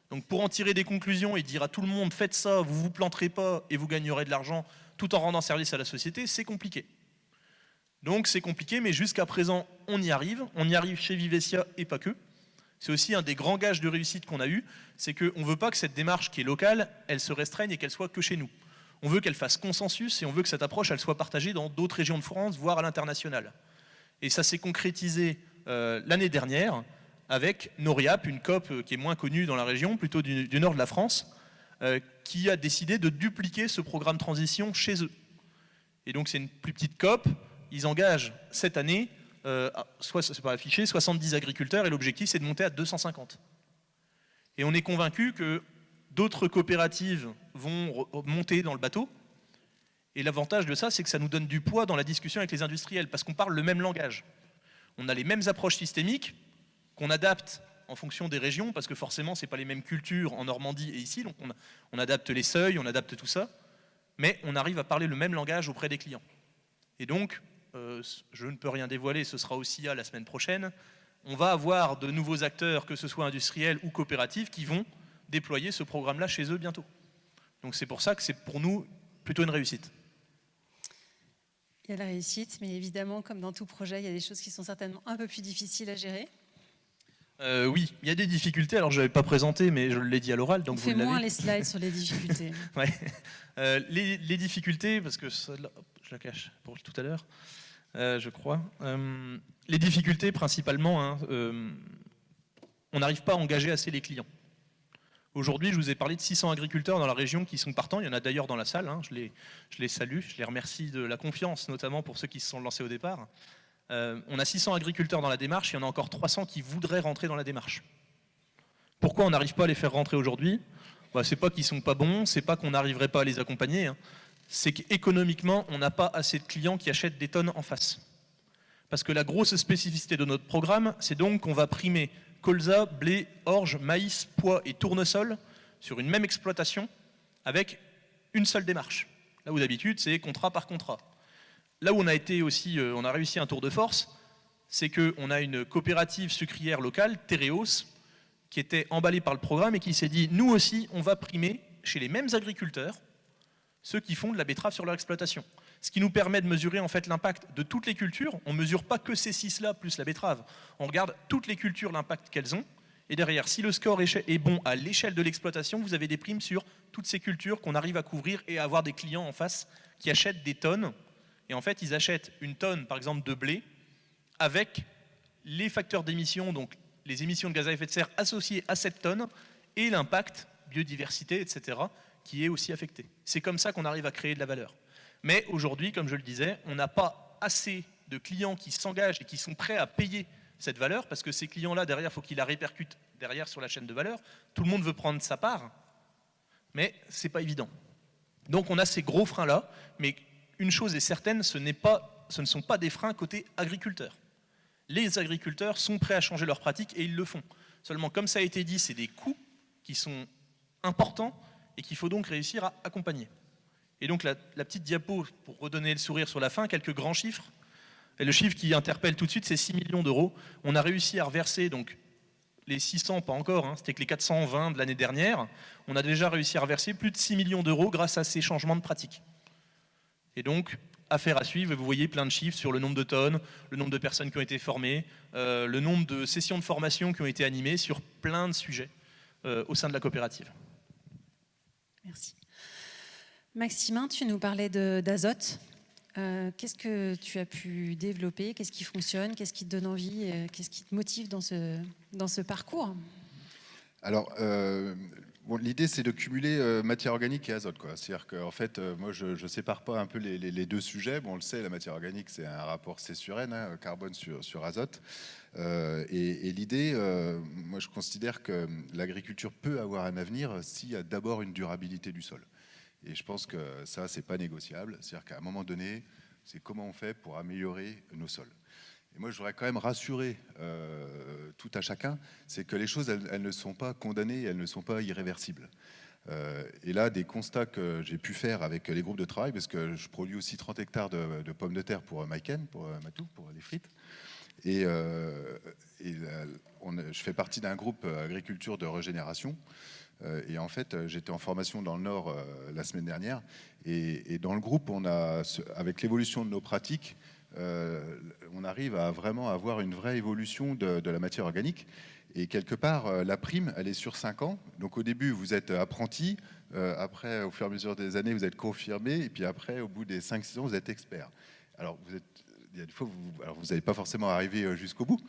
Donc pour en tirer des conclusions et dire à tout le monde, faites ça, vous ne vous planterez pas et vous gagnerez de l'argent tout en rendant service à la société, c'est compliqué. Donc c'est compliqué, mais jusqu'à présent, on y arrive chez Vivesia et pas que. C'est aussi un des grands gages de réussite qu'on a eu, c'est qu'on ne veut pas que cette démarche qui est locale, elle se restreigne et qu'elle soit que chez nous. On veut qu'elle fasse consensus et on veut que cette approche, elle soit partagée dans d'autres régions de France, voire à l'international. Et ça s'est concrétisé l'année dernière avec Noriap, une COP qui est moins connue dans la région, plutôt du nord de la France, qui a décidé de dupliquer ce programme transition chez eux. Et donc c'est une plus petite COP, ils engagent cette année, c'est pas affiché, 70 agriculteurs et l'objectif c'est de monter à 250. Et on est convaincu que d'autres coopératives vont monter dans le bateau. Et l'avantage de ça, c'est que ça nous donne du poids dans la discussion avec les industriels, parce qu'on parle le même langage. On a les mêmes approches systémiques qu'on adapte en fonction des régions, parce que forcément, ce n'est pas les mêmes cultures en Normandie et ici, donc on adapte les seuils, on adapte tout ça, mais on arrive à parler le même langage auprès des clients. Et donc, je ne peux rien dévoiler, ce sera aussi à la semaine prochaine, on va avoir de nouveaux acteurs, que ce soit industriels ou coopératifs, qui vont déployer ce programme-là chez eux bientôt. Donc c'est pour ça que c'est pour nous plutôt une réussite. Il y a la réussite, mais évidemment, comme dans tout projet, il y a des choses qui sont certainement un peu plus difficiles à gérer. Oui, il y a des difficultés. Alors, je ne l'avais pas présenté, mais je l'ai dit à l'oral, donc On vous fait l'avez. moins les slides sur les difficultés. Ouais. Les difficultés, parce que je la cache pour tout à l'heure, je crois. Les difficultés, principalement, on n'arrive pas à engager assez les clients. Aujourd'hui, je vous ai parlé de 600 agriculteurs dans la région qui sont partants. Il y en a d'ailleurs dans la salle. Je les salue. Je les remercie de la confiance, notamment pour ceux qui se sont lancés au départ. On a 600 agriculteurs dans la démarche. Il y en a encore 300 qui voudraient rentrer dans la démarche. Pourquoi on n'arrive pas à les faire rentrer aujourd'hui ? C'est pas qu'ils sont pas bons, c'est pas qu'on n'arriverait pas à les accompagner. C'est qu'économiquement, on n'a pas assez de clients qui achètent des tonnes en face. Parce que la grosse spécificité de notre programme, c'est donc qu'on va primer colza, blé, orge, maïs, pois et tournesol sur une même exploitation avec une seule démarche. Là où d'habitude, c'est contrat par contrat. Là où on a réussi un tour de force, c'est qu'on a une coopérative sucrière locale, Tereos, qui était emballée par le programme et qui s'est dit, nous aussi, on va primer chez les mêmes agriculteurs ceux qui font de la betterave sur leur exploitation. Ce qui nous permet de mesurer en fait l'impact de toutes les cultures. On ne mesure pas que ces 6-là plus la betterave. On regarde toutes les cultures, l'impact qu'elles ont. Et derrière, si le score est bon à l'échelle de l'exploitation, vous avez des primes sur toutes ces cultures qu'on arrive à couvrir et à avoir des clients en face qui achètent des tonnes. Et en fait, ils achètent une tonne, par exemple, de blé avec les facteurs d'émission, donc les émissions de gaz à effet de serre associées à cette tonne et l'impact, biodiversité, etc., qui est aussi affecté. C'est comme ça qu'on arrive à créer de la valeur. Mais aujourd'hui, comme je le disais, on n'a pas assez de clients qui s'engagent et qui sont prêts à payer cette valeur, parce que ces clients-là, derrière, il faut qu'ils la répercutent derrière sur la chaîne de valeur. Tout le monde veut prendre sa part, mais ce n'est pas évident. Donc on a ces gros freins-là, mais une chose est certaine, ce ne sont pas des freins côté agriculteurs. Les agriculteurs sont prêts à changer leurs pratiques et ils le font. Seulement, comme ça a été dit, c'est des coûts qui sont importants et qu'il faut donc réussir à accompagner. Et donc la petite diapo, pour redonner le sourire sur la fin, quelques grands chiffres. Et le chiffre qui interpelle tout de suite, c'est 6 millions d'euros. On a réussi à reverser, donc les 600, pas encore, c'était que les 420 de l'année dernière. On a déjà réussi à reverser plus de 6 millions d'euros grâce à ces changements de pratiques. Et donc, affaire à suivre, vous voyez plein de chiffres sur le nombre de tonnes, le nombre de personnes qui ont été formées, le nombre de sessions de formation qui ont été animées sur plein de sujets au sein de la coopérative. Merci. Maximin, tu nous parlais d'Azote. Qu'est-ce que tu as pu développer? Qu'est-ce qui fonctionne? Qu'est-ce qui te donne envie? Qu'est-ce qui te motive dans ce parcours? Alors, l'idée, c'est de cumuler matière organique et azote, quoi. C'est-à-dire qu'en fait, moi, je ne sépare pas un peu les deux sujets. Bon, on le sait, la matière organique, c'est un rapport C sur N, carbone sur azote. Et l'idée, moi, je considère que l'agriculture peut avoir un avenir s'il y a d'abord une durabilité du sol. Et je pense que ça, c'est pas négociable. C'est-à-dire qu'à un moment donné, c'est comment on fait pour améliorer nos sols. Et moi, je voudrais quand même rassurer tout à chacun, c'est que les choses, elles ne sont pas condamnées, elles ne sont pas irréversibles. Et là, des constats que j'ai pu faire avec les groupes de travail, parce que je produis aussi 30 hectares de pommes de terre pour Maiken, pour Matou, pour les frites. Et je fais partie d'un groupe agriculture de régénération. Et en fait, j'étais en formation dans le Nord la semaine dernière. Et dans le groupe, avec l'évolution de nos pratiques, on arrive à vraiment avoir une vraie évolution de la matière organique. Et quelque part, la prime, elle est sur 5 ans. Donc au début, vous êtes apprenti. Après, au fur et à mesure des années, vous êtes confirmé. Et puis après, au bout des 5-6 ans, vous êtes expert. Alors, vous êtes il y a des fois, vous n'allez pas forcément arriver jusqu'au bout,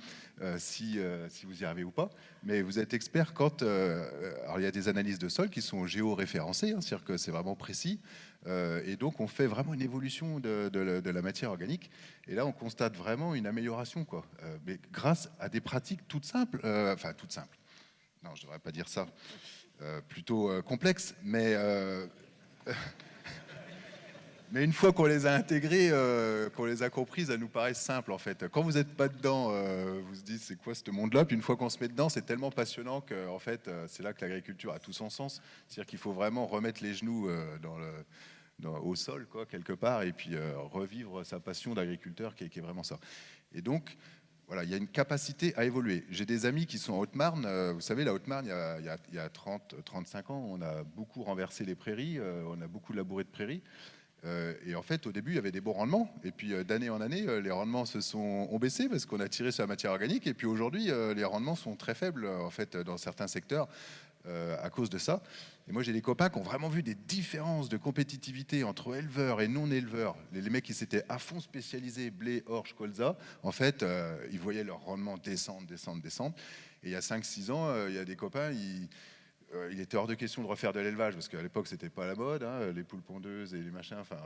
si vous y arrivez ou pas, mais vous êtes expert quand... alors, il y a des analyses de sol qui sont géoréférencées, hein, c'est-à-dire que c'est vraiment précis, et donc on fait vraiment une évolution de la matière organique, et là, on constate vraiment une amélioration, quoi, mais grâce à des pratiques toutes simples, enfin, toutes simples, non, je ne devrais pas dire ça, plutôt complexes, mais... Mais une fois qu'on les a intégrées, qu'on les a comprises, elles nous paraissent simples en fait. Quand vous n'êtes pas dedans, vous se dites c'est quoi ce monde-là. Puis une fois qu'on se met dedans, c'est tellement passionnant que en fait, c'est là que l'agriculture a tout son sens. C'est-à-dire qu'il faut vraiment remettre les genoux au sol, quoi, quelque part, et puis revivre sa passion d'agriculteur qui est vraiment ça. Et donc, voilà, il y a une capacité à évoluer. J'ai des amis qui sont en Haute-Marne. Vous savez, la Haute-Marne, il y a 35 ans, on a beaucoup renversé les prairies, on a beaucoup labouré de prairies. Et en fait, au début, il y avait des bons rendements. Et puis, d'année en année, les rendements ont baissé parce qu'on a tiré sur la matière organique. Et puis aujourd'hui, les rendements sont très faibles, en fait, dans certains secteurs, à cause de ça. Et moi, j'ai des copains qui ont vraiment vu des différences de compétitivité entre éleveurs et non-éleveurs. Les mecs qui s'étaient à fond spécialisés, blé, orge, colza, en fait, ils voyaient leur rendement descendre. Et il y a 5-6 ans, il y a des copains, il était hors de question de refaire de l'élevage parce qu'à l'époque c'était pas la mode, hein, les poules pondeuses et les machins. Enfin,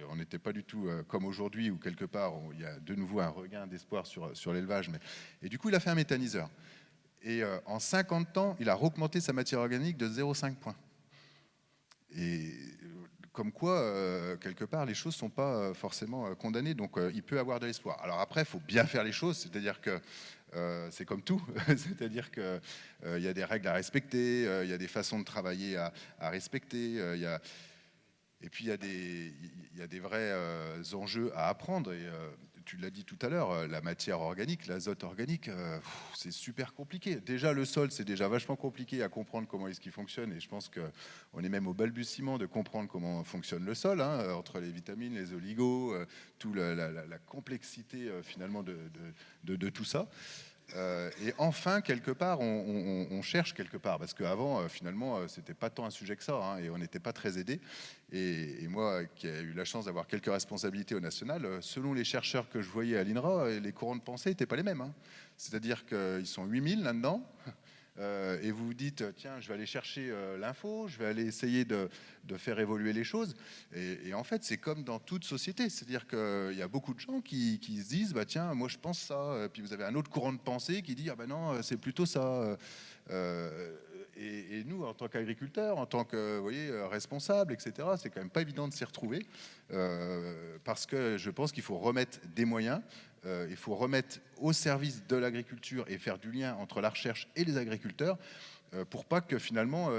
on n'était pas du tout comme aujourd'hui où quelque part il y a de nouveau un regain d'espoir sur l'élevage. Et du coup, il a fait un méthaniseur. Et en 50 ans, il a augmenté sa matière organique de 0,5 points. Et comme quoi, quelque part, les choses ne sont pas forcément condamnées. Donc, il peut avoir de l'espoir. Alors après, il faut bien faire les choses. C'est-à-dire que c'est comme tout. C'est-à-dire qu'il y a des règles à respecter, il y a des façons de travailler à respecter. Et puis, il y a des vrais enjeux à apprendre. Et tu l'as dit tout à l'heure, la matière organique, l'azote organique, c'est super compliqué. Déjà, le sol, c'est déjà vachement compliqué à comprendre comment est-ce qu'il fonctionne. Et je pense qu'on est même au balbutiement de comprendre comment fonctionne le sol, hein, entre les vitamines, les oligos, toute la complexité finalement de tout ça. Et enfin, quelque part, on cherche quelque part, parce qu'avant, finalement, c'était pas tant un sujet que ça, hein, et on n'était pas très aidés. Et moi, qui ai eu la chance d'avoir quelques responsabilités au national, selon les chercheurs que je voyais à l'INRA, les courants de pensée n'étaient pas les mêmes, hein. C'est-à-dire qu'ils sont 8000 là-dedans, et vous vous dites, tiens, je vais aller chercher l'info, je vais aller essayer de faire évoluer les choses. Et en fait, c'est comme dans toute société. C'est-à-dire qu'il y a beaucoup de gens qui se disent, bah, tiens, moi je pense ça. Puis vous avez un autre courant de pensée qui dit, ah ben non, c'est plutôt ça. Et nous, en tant qu'agriculteurs, en tant que, vous voyez, responsables, etc., c'est quand même pas évident de s'y retrouver. Parce que je pense qu'il faut remettre des moyens. Il faut remettre au service de l'agriculture et faire du lien entre la recherche et les agriculteurs pour pas que finalement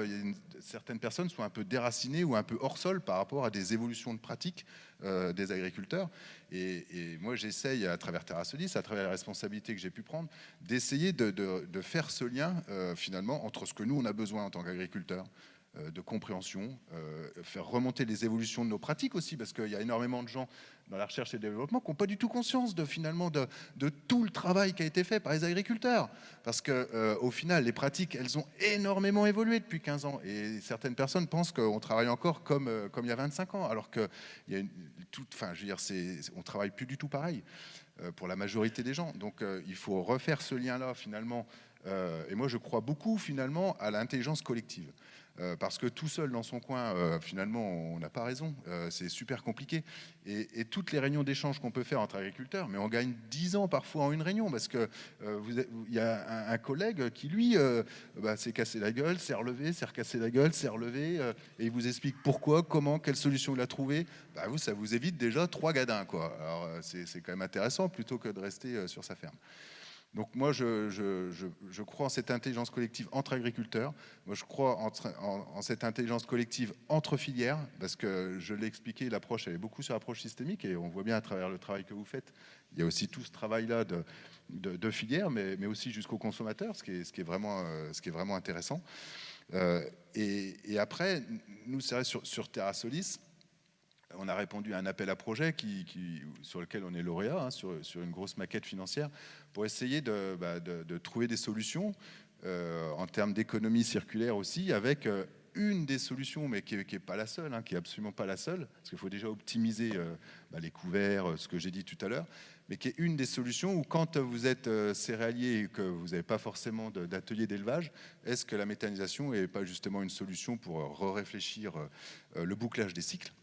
certaines personnes soient un peu déracinées ou un peu hors sol par rapport à des évolutions de pratiques des agriculteurs. Et moi, j'essaye à travers TerraSolis, à travers les responsabilités que j'ai pu prendre, d'essayer de faire ce lien finalement entre ce que nous, on a besoin en tant qu'agriculteurs, de compréhension, faire remonter les évolutions de nos pratiques aussi, parce qu'il y a énormément de gens dans la recherche et le développement qui n'ont pas du tout conscience finalement de tout le travail qui a été fait par les agriculteurs. Parce qu'au final, les pratiques, elles ont énormément évolué depuis 15 ans. Et certaines personnes pensent qu'on travaille encore comme il y a 25 ans, alors que il y a enfin, je veux dire, on travaille plus du tout pareil pour la majorité des gens. Donc il faut refaire ce lien-là finalement. Et moi, je crois beaucoup finalement à l'intelligence collective. Parce que tout seul dans son coin, finalement, on n'a pas raison. C'est super compliqué. Et toutes les réunions d'échange qu'on peut faire entre agriculteurs, mais on gagne 10 ans parfois en une réunion, parce que il y a un collègue qui, lui, s'est cassé la gueule, s'est relevé, s'est recassé la gueule, s'est relevé, et il vous explique pourquoi, comment, quelle solution il a trouvé. Bah, ça vous évite déjà 3 gadins, quoi. Alors, c'est quand même intéressant, plutôt que de rester sur sa ferme. Donc moi, je crois en cette intelligence collective entre agriculteurs. Moi, je crois en cette intelligence collective entre filières, parce que je l'ai expliqué, l'approche, elle est beaucoup sur l'approche systémique, et on voit bien à travers le travail que vous faites, il y a aussi tout ce travail-là de filières, mais aussi jusqu'au consommateur, ce qui est vraiment intéressant. Et après, nous, c'est vrai, sur TerraSolis, on a répondu à un appel à projet sur lequel on est lauréat, hein, sur une grosse maquette financière, pour essayer de trouver des solutions en termes d'économie circulaire aussi, avec une des solutions, mais qui n'est pas la seule, hein, qui est absolument pas la seule, parce qu'il faut déjà optimiser les couverts, ce que j'ai dit tout à l'heure, mais qui est une des solutions où quand vous êtes céréalier et que vous n'avez pas forcément d'atelier d'élevage, est-ce que la méthanisation n'est pas justement une solution pour réfléchir le bouclage des cycles?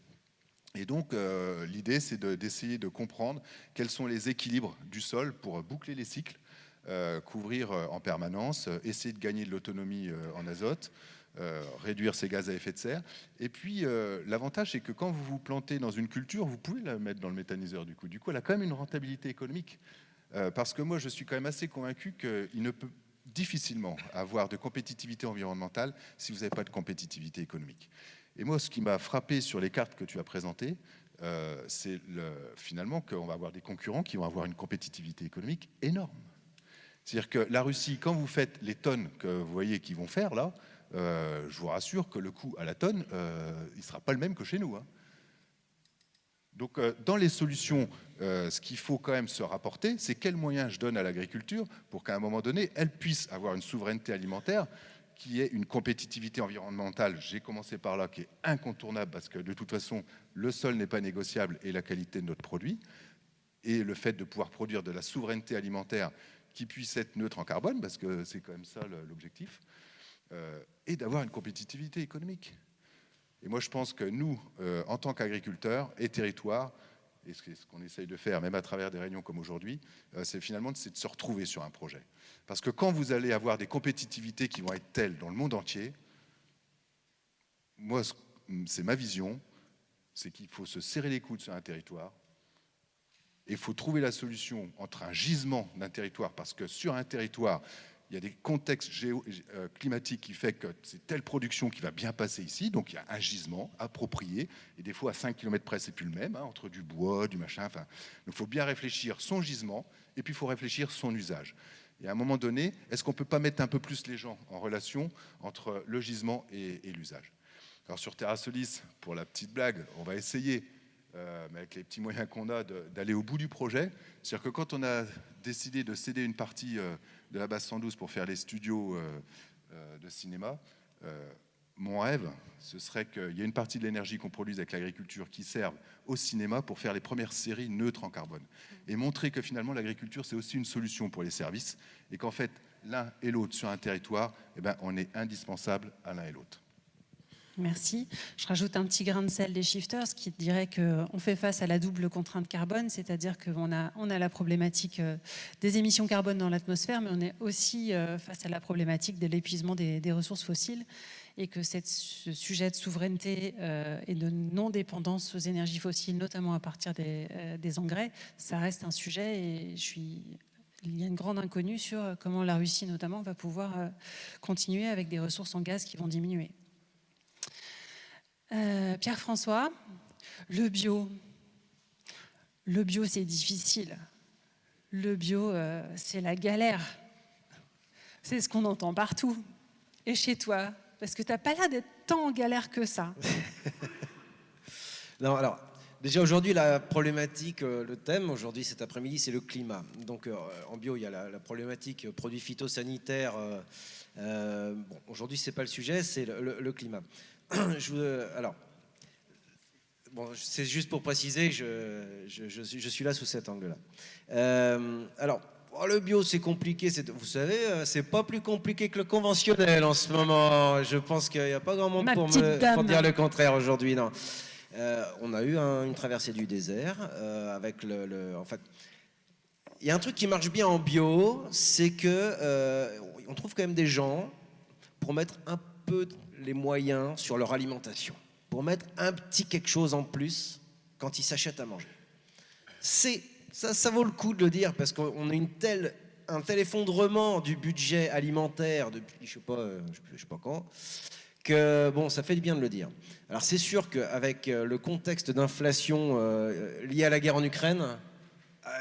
Et donc l'idée c'est d'essayer de comprendre quels sont les équilibres du sol pour boucler les cycles, couvrir en permanence, essayer de gagner de l'autonomie en azote, réduire ses gaz à effet de serre. Et puis l'avantage c'est que quand vous vous plantez dans une culture, vous pouvez la mettre dans le méthaniseur du coup. Du coup elle a quand même une rentabilité économique. Parce que moi je suis quand même assez convaincu qu'il ne peut difficilement avoir de compétitivité environnementale si vous n'avez pas de compétitivité économique. Et moi ce qui m'a frappé sur les cartes que tu as présentées, c'est finalement qu'on va avoir des concurrents qui vont avoir une compétitivité économique énorme. C'est-à-dire que la Russie, quand vous faites les tonnes que vous voyez qu'ils vont faire là, je vous rassure que le coût à la tonne, il ne sera pas le même que chez nous. Hein. Donc dans les solutions, ce qu'il faut quand même se rapporter, c'est quels moyens je donne à l'agriculture pour qu'à un moment donné, elle puisse avoir une souveraineté alimentaire qui ait une compétitivité environnementale, j'ai commencé par là, qui est incontournable parce que de toute façon, le sol n'est pas négociable et la qualité de notre produit, et le fait de pouvoir produire de la souveraineté alimentaire qui puisse être neutre en carbone, parce que c'est quand même ça l'objectif, et d'avoir une compétitivité économique. Et moi, je pense que nous, en tant qu'agriculteurs et territoires, et ce qu'on essaye de faire, même à travers des réunions comme aujourd'hui, c'est finalement de se retrouver sur un projet. Parce que quand vous allez avoir des compétitivités qui vont être telles dans le monde entier, moi, c'est ma vision, c'est qu'il faut se serrer les coudes sur un territoire, et il faut trouver la solution entre un gisement d'un territoire, parce que sur un territoire, il y a des contextes climatiques qui font que c'est telle production qui va bien passer ici, donc il y a un gisement approprié, et des fois à 5 km près, c'est plus le même, hein, entre du bois, du machin, enfin, donc il faut bien réfléchir son gisement, et puis il faut réfléchir son usage. Et à un moment donné, est-ce qu'on ne peut pas mettre un peu plus les gens en relation entre le gisement et l'usage? Alors sur Terra Solis, pour la petite blague, on va essayer, mais avec les petits moyens qu'on a, d'aller au bout du projet. C'est-à-dire que quand on a décidé de céder une partie de la base 112 pour faire les studios de cinéma, mon rêve, ce serait qu'il y ait une partie de l'énergie qu'on produise avec l'agriculture qui serve au cinéma pour faire les premières séries neutres en carbone. Et montrer que finalement l'agriculture, c'est aussi une solution pour les services, et qu'en fait, l'un et l'autre sur un territoire, eh ben, on est indispensable à l'un et l'autre. Merci. Je rajoute un petit grain de sel des shifters qui dirait qu'on fait face à la double contrainte carbone, c'est-à-dire qu'on a la problématique des émissions carbone dans l'atmosphère, mais on est aussi face à la problématique de l'épuisement des ressources fossiles, et que ce sujet de souveraineté et de non-dépendance aux énergies fossiles, notamment à partir des engrais, ça reste un sujet, et il y a une grande inconnue sur comment la Russie notamment va pouvoir continuer avec des ressources en gaz qui vont diminuer. Pierre-François, le bio c'est difficile, le bio c'est la galère, c'est ce qu'on entend partout, et chez toi, parce que tu n'as pas l'air d'être tant en galère que ça. Non, alors, déjà aujourd'hui, la problématique, le thème aujourd'hui cet après-midi, c'est le climat. Donc en bio, il y a la problématique produits phytosanitaires. Bon, aujourd'hui, c'est pas le sujet, c'est le climat. Alors, bon, c'est juste pour préciser, je suis là sous cet angle-là. Alors, le bio, c'est compliqué. Vous savez, c'est pas plus compliqué que le conventionnel en ce moment. Je pense qu'il n'y a pas grand monde pour dire le contraire aujourd'hui. Non. On a eu une traversée du désert avec en fait, il y a un truc qui marche bien en bio, c'est que on trouve quand même des gens pour mettre un peu les moyens sur leur alimentation, pour mettre un petit quelque chose en plus quand ils s'achètent à manger. Ça vaut le coup de le dire, parce qu'on a un tel effondrement du budget alimentaire depuis je sais pas quand, que bon, ça fait du bien de le dire. Alors c'est sûr qu'avec le contexte d'inflation lié à la guerre en Ukraine,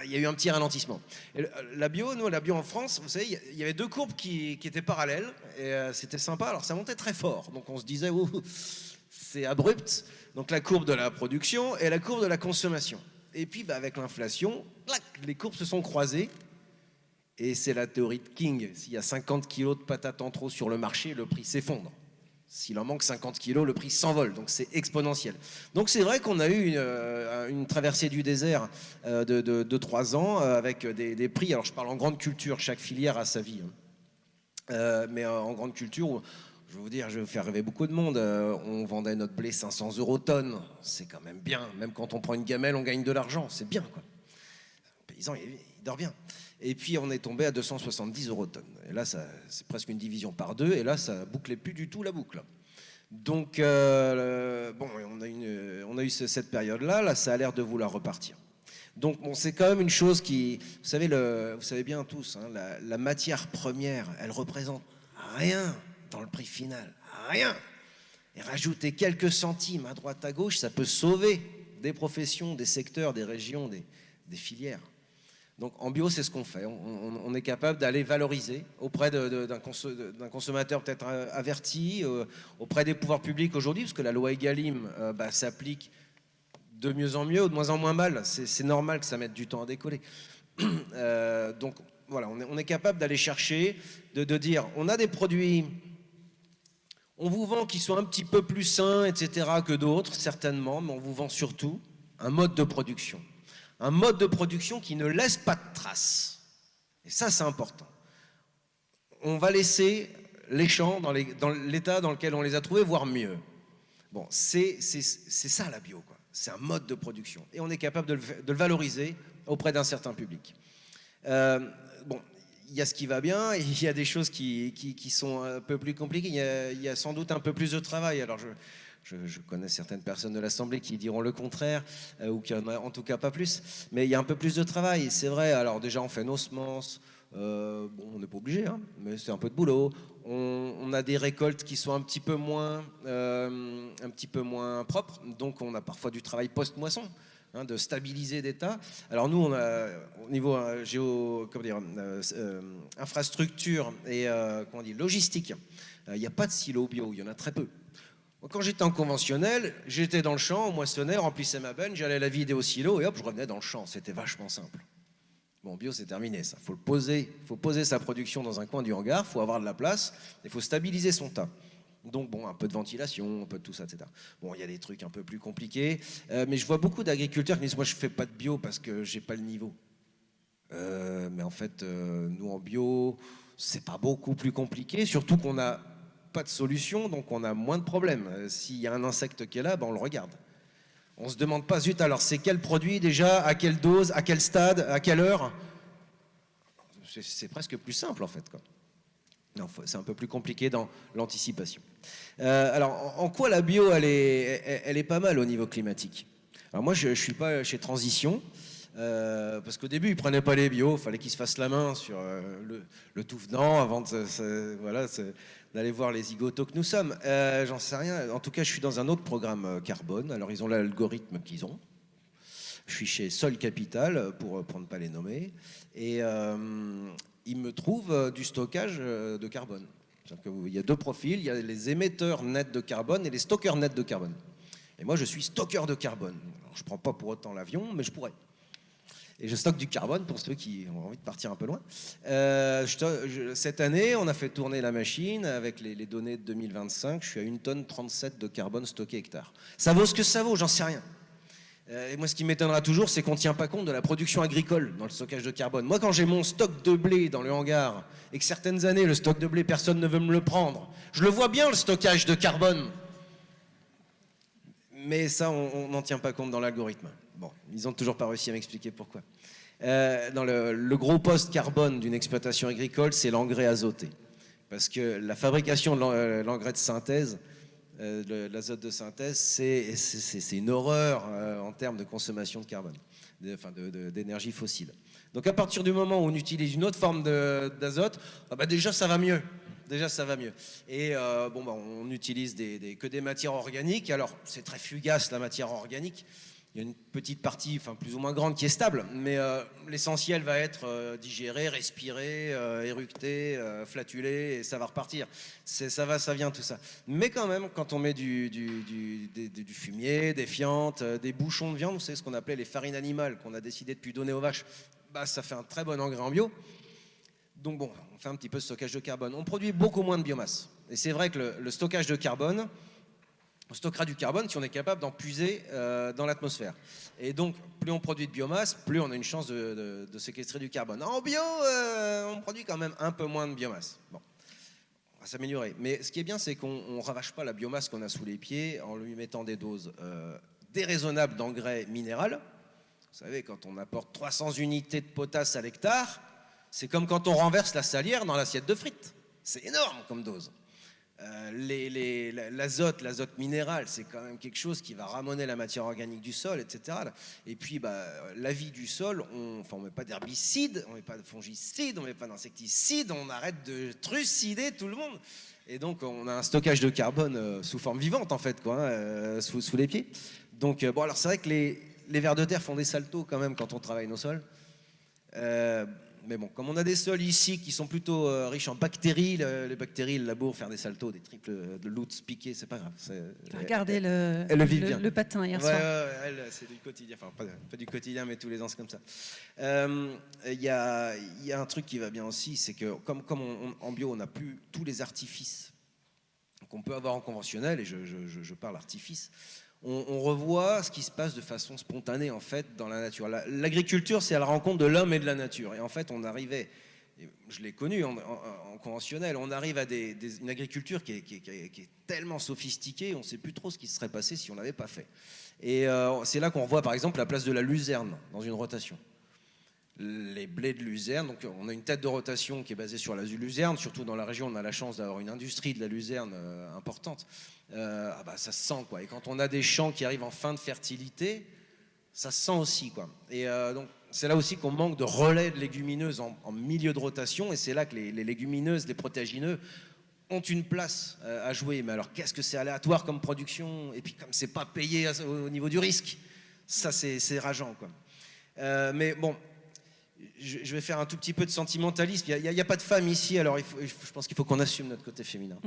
il y a eu un petit ralentissement. Et la bio en France, vous savez, il y avait deux courbes qui étaient parallèles, et c'était sympa. Alors ça montait très fort, donc on se disait, c'est abrupt. Donc la courbe de la production et la courbe de la consommation. Et puis avec l'inflation, les courbes se sont croisées, et c'est la théorie de King. S'il y a 50 kilos de patates en trop sur le marché, le prix s'effondre. S'il en manque 50 kilos, le prix s'envole, donc c'est exponentiel. Donc c'est vrai qu'on a eu une traversée du désert de 3 ans avec des prix. Alors je parle en grande culture, chaque filière a sa vie. Mais en grande culture, je vais vous dire, je vais faire rêver beaucoup de monde. On vendait notre blé 500 € tonne, c'est quand même bien. Même quand on prend une gamelle, on gagne de l'argent, c'est bien quoi. Le paysan, il dort bien. Et puis on est tombé à 270 € tonne. Et là, c'est presque une division par 2. Et là, ça bouclait plus du tout la boucle. Donc, bon, on a eu cette période-là. Là, ça a l'air de vouloir repartir. Donc, bon, c'est quand même une chose qui, vous savez bien tous, hein, la matière première, elle représente rien dans le prix final, rien. Et rajouter quelques centimes à droite à gauche, ça peut sauver des professions, des secteurs, des régions, des filières. Donc en bio, c'est ce qu'on fait. On est capable d'aller valoriser auprès d'un consommateur peut-être averti, auprès des pouvoirs publics aujourd'hui, parce que la loi Egalim s'applique de mieux en mieux ou de moins en moins mal. C'est normal que ça mette du temps à décoller. Donc voilà, on est capable d'aller chercher, de dire, on a des produits, on vous vend qui sont un petit peu plus sains, etc. que d'autres, certainement, mais on vous vend surtout un mode de production. Un mode de production qui ne laisse pas de traces. Et ça, c'est important. On va laisser les champs dans l'état dans lequel on les a trouvés, voire mieux. Bon, c'est ça la bio, quoi. C'est un mode de production. Et on est capable de le valoriser auprès d'un certain public. Bon, il y a ce qui va bien, et il y a des choses qui sont un peu plus compliquées. Il y a sans doute un peu plus de travail. Alors je connais certaines personnes de l'Assemblée qui diront le contraire, ou qu'il n'y en a en tout cas pas plus, mais il y a un peu plus de travail, c'est vrai. Alors déjà, on fait nos semences, bon, on n'est pas obligé, hein, mais c'est un peu de boulot. On a des récoltes qui sont un petit peu moins propres, donc on a parfois du travail post-moisson, hein, de stabiliser des tas. Alors nous, on a, au niveau infrastructure et logistique, il n'y a pas de silo bio, il y en a très peu. Quand j'étais en conventionnel, j'étais dans le champ, on moissonnait, remplissais ma benne, j'allais la vider au silo et hop, je revenais dans le champ. C'était vachement simple. Bon, bio, c'est terminé, ça. Faut poser sa production dans un coin du hangar, faut avoir de la place, il faut stabiliser son tas. Donc, bon, un peu de ventilation, un peu de tout ça, etc. Bon, il y a des trucs un peu plus compliqués, mais je vois beaucoup d'agriculteurs qui disent, moi, je fais pas de bio parce que j'ai pas le niveau. Mais en fait, nous, en bio, c'est pas beaucoup plus compliqué, surtout qu'on a pas de solution, donc on a moins de problèmes. S'il y a un insecte qui est là, on le regarde. On se demande pas, zut, alors c'est quel produit déjà, à quelle dose, à quel stade, à quelle heure. C'est presque plus simple en fait, quoi. Non, c'est un peu plus compliqué dans l'anticipation. Alors, en quoi la bio, elle est pas mal au niveau climatique? Alors moi, je suis pas chez Transition, parce qu'au début, ils prenaient pas les bio, il fallait qu'ils se fassent la main sur le tout venant avant d'aller voir les zigotos que nous sommes. J'en sais rien. En tout cas, je suis dans un autre programme carbone. Alors, ils ont l'algorithme qu'ils ont. Je suis chez Sol Capital, pour ne pas les nommer. Et ils me trouvent du stockage de carbone. Il y a deux profils. Il y a les émetteurs nets de carbone et les stockeurs nets de carbone. Et moi, je suis stockeur de carbone. Alors, je ne prends pas pour autant l'avion, mais je pourrais. Et je stocke du carbone pour ceux qui ont envie de partir un peu loin. Cette année, on a fait tourner la machine avec les données de 2025. Je suis à 1,37 tonne de carbone stocké hectare. Ça vaut ce que ça vaut, j'en sais rien. Et moi, ce qui m'étonnera toujours, c'est qu'on ne tient pas compte de la production agricole dans le stockage de carbone. Moi, quand j'ai mon stock de blé dans le hangar et que certaines années, le stock de blé, personne ne veut me le prendre, je le vois bien, le stockage de carbone. Mais ça, on n'en tient pas compte dans l'algorithme. Bon, ils n'ont toujours pas réussi à m'expliquer pourquoi. Dans le gros poste carbone d'une exploitation agricole, c'est l'engrais azoté. Parce que la fabrication de l'engrais de synthèse, l'azote de synthèse, c'est une horreur en termes de consommation de carbone, d'énergie fossile. Donc à partir du moment où on utilise une autre forme d'azote, déjà ça va mieux. Déjà, ça va mieux. Et on utilise que des matières organiques. Alors, c'est très fugace, la matière organique. Il y a une petite partie, plus ou moins grande, qui est stable. Mais l'essentiel va être digéré, respiré, éructé, flatulé, et ça va repartir. Ça vient, tout ça. Mais quand même, quand on met du fumier, des fientes, des bouchons de viande, vous savez ce qu'on appelait les farines animales, qu'on a décidé de plus donner aux vaches, ça fait un très bon engrais en bio. Donc bon, on fait un petit peu de stockage de carbone. On produit beaucoup moins de biomasse. Et c'est vrai que le stockage de carbone, on stockera du carbone si on est capable d'en puiser dans l'atmosphère. Et donc, plus on produit de biomasse, plus on a une chance de séquestrer du carbone. En bio, on produit quand même un peu moins de biomasse. Bon, on va s'améliorer. Mais ce qui est bien, c'est qu'on ne ravache pas la biomasse qu'on a sous les pieds en lui mettant des doses déraisonnables d'engrais minéral. Vous savez, quand on apporte 300 unités de potasse à l'hectare, c'est comme quand on renverse la salière dans l'assiette de frites. C'est énorme comme dose. L'azote minéral, c'est quand même quelque chose qui va ramener la matière organique du sol, etc. Et puis, la vie du sol, on ne met pas d'herbicides, on ne met pas de fongicides, on ne met pas d'insecticides, on arrête de trucider tout le monde. Et donc, on a un stockage de carbone sous forme vivante, en fait, quoi, sous les pieds. Donc, bon, alors c'est vrai que les vers de terre font des saltos quand même quand on travaille nos sols. Mais bon, comme on a des sols ici qui sont plutôt riches en bactéries, les bactéries labourent faire des saltos, des triples de loots piqués, c'est pas grave. Regardez le patin hier soir. Elle, c'est du quotidien, enfin pas du quotidien, mais tous les ans c'est comme ça. Il y a un truc qui va bien aussi, c'est que comme en bio, on n'a plus tous les artifices qu'on peut avoir en conventionnel, et je parle artifice, on revoit ce qui se passe de façon spontanée en fait dans la nature. L'agriculture, c'est à la rencontre de l'homme et de la nature. Et en fait, on arrivait, je l'ai connu en conventionnel, on arrive à une agriculture qui est tellement sophistiquée, on ne sait plus trop ce qui se serait passé si on ne l'avait pas fait. Et c'est là qu'on revoit par exemple la place de la luzerne dans une rotation. Les blés de luzerne, donc on a une tête de rotation qui est basée sur la luzerne, surtout dans la région on a la chance d'avoir une industrie de la luzerne importante. Ça se sent quoi, et quand on a des champs qui arrivent en fin de fertilité, ça se sent aussi quoi. Et donc c'est là aussi qu'on manque de relais de légumineuses en milieu de rotation, et c'est là que les légumineuses, les protéagineux ont une place à jouer. Mais alors qu'est-ce que c'est aléatoire comme production, et puis comme c'est pas payé au niveau du risque, ça c'est rageant quoi. Mais bon, je vais faire un tout petit peu de sentimentalisme. Il n'y a pas de femmes ici, alors je pense qu'il faut qu'on assume notre côté féminin.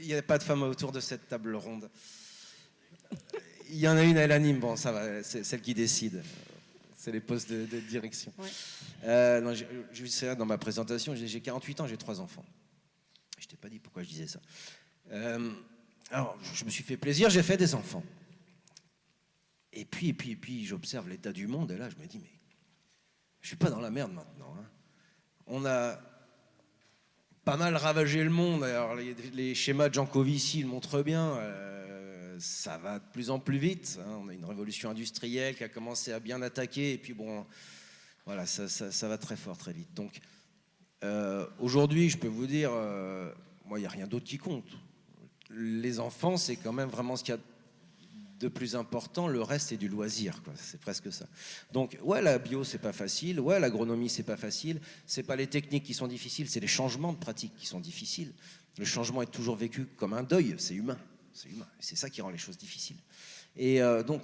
Il n'y a pas de femmes autour de cette table ronde. Il y en a une, elle anime, bon ça va, c'est celle qui décide. C'est les postes de direction. Ouais. Non, je sais ça dans ma présentation, j'ai 48 ans, j'ai 3 enfants. Je t'ai pas dit pourquoi je disais ça. Alors, je me suis fait plaisir, j'ai fait des enfants. Et puis j'observe l'état du monde, et là je me dis, mais je suis pas dans la merde maintenant. Hein. On a pas mal ravagé le monde. Alors les schémas de Jancovici le montrent bien. Ça va de plus en plus vite. Hein. On a une révolution industrielle qui a commencé à bien attaquer, et puis bon, voilà, ça va très fort, très vite. Donc aujourd'hui, je peux vous dire, moi, il n'y a rien d'autre qui compte. Les enfants, c'est quand même vraiment ce qu'il y a de plus important, le reste c'est du loisir, quoi. C'est presque ça. Donc ouais, la bio c'est pas facile, ouais, l'agronomie c'est pas facile, c'est pas les techniques qui sont difficiles, c'est les changements de pratiques qui sont difficiles. Le changement est toujours vécu comme un deuil, c'est humain, c'est ça qui rend les choses difficiles. Et donc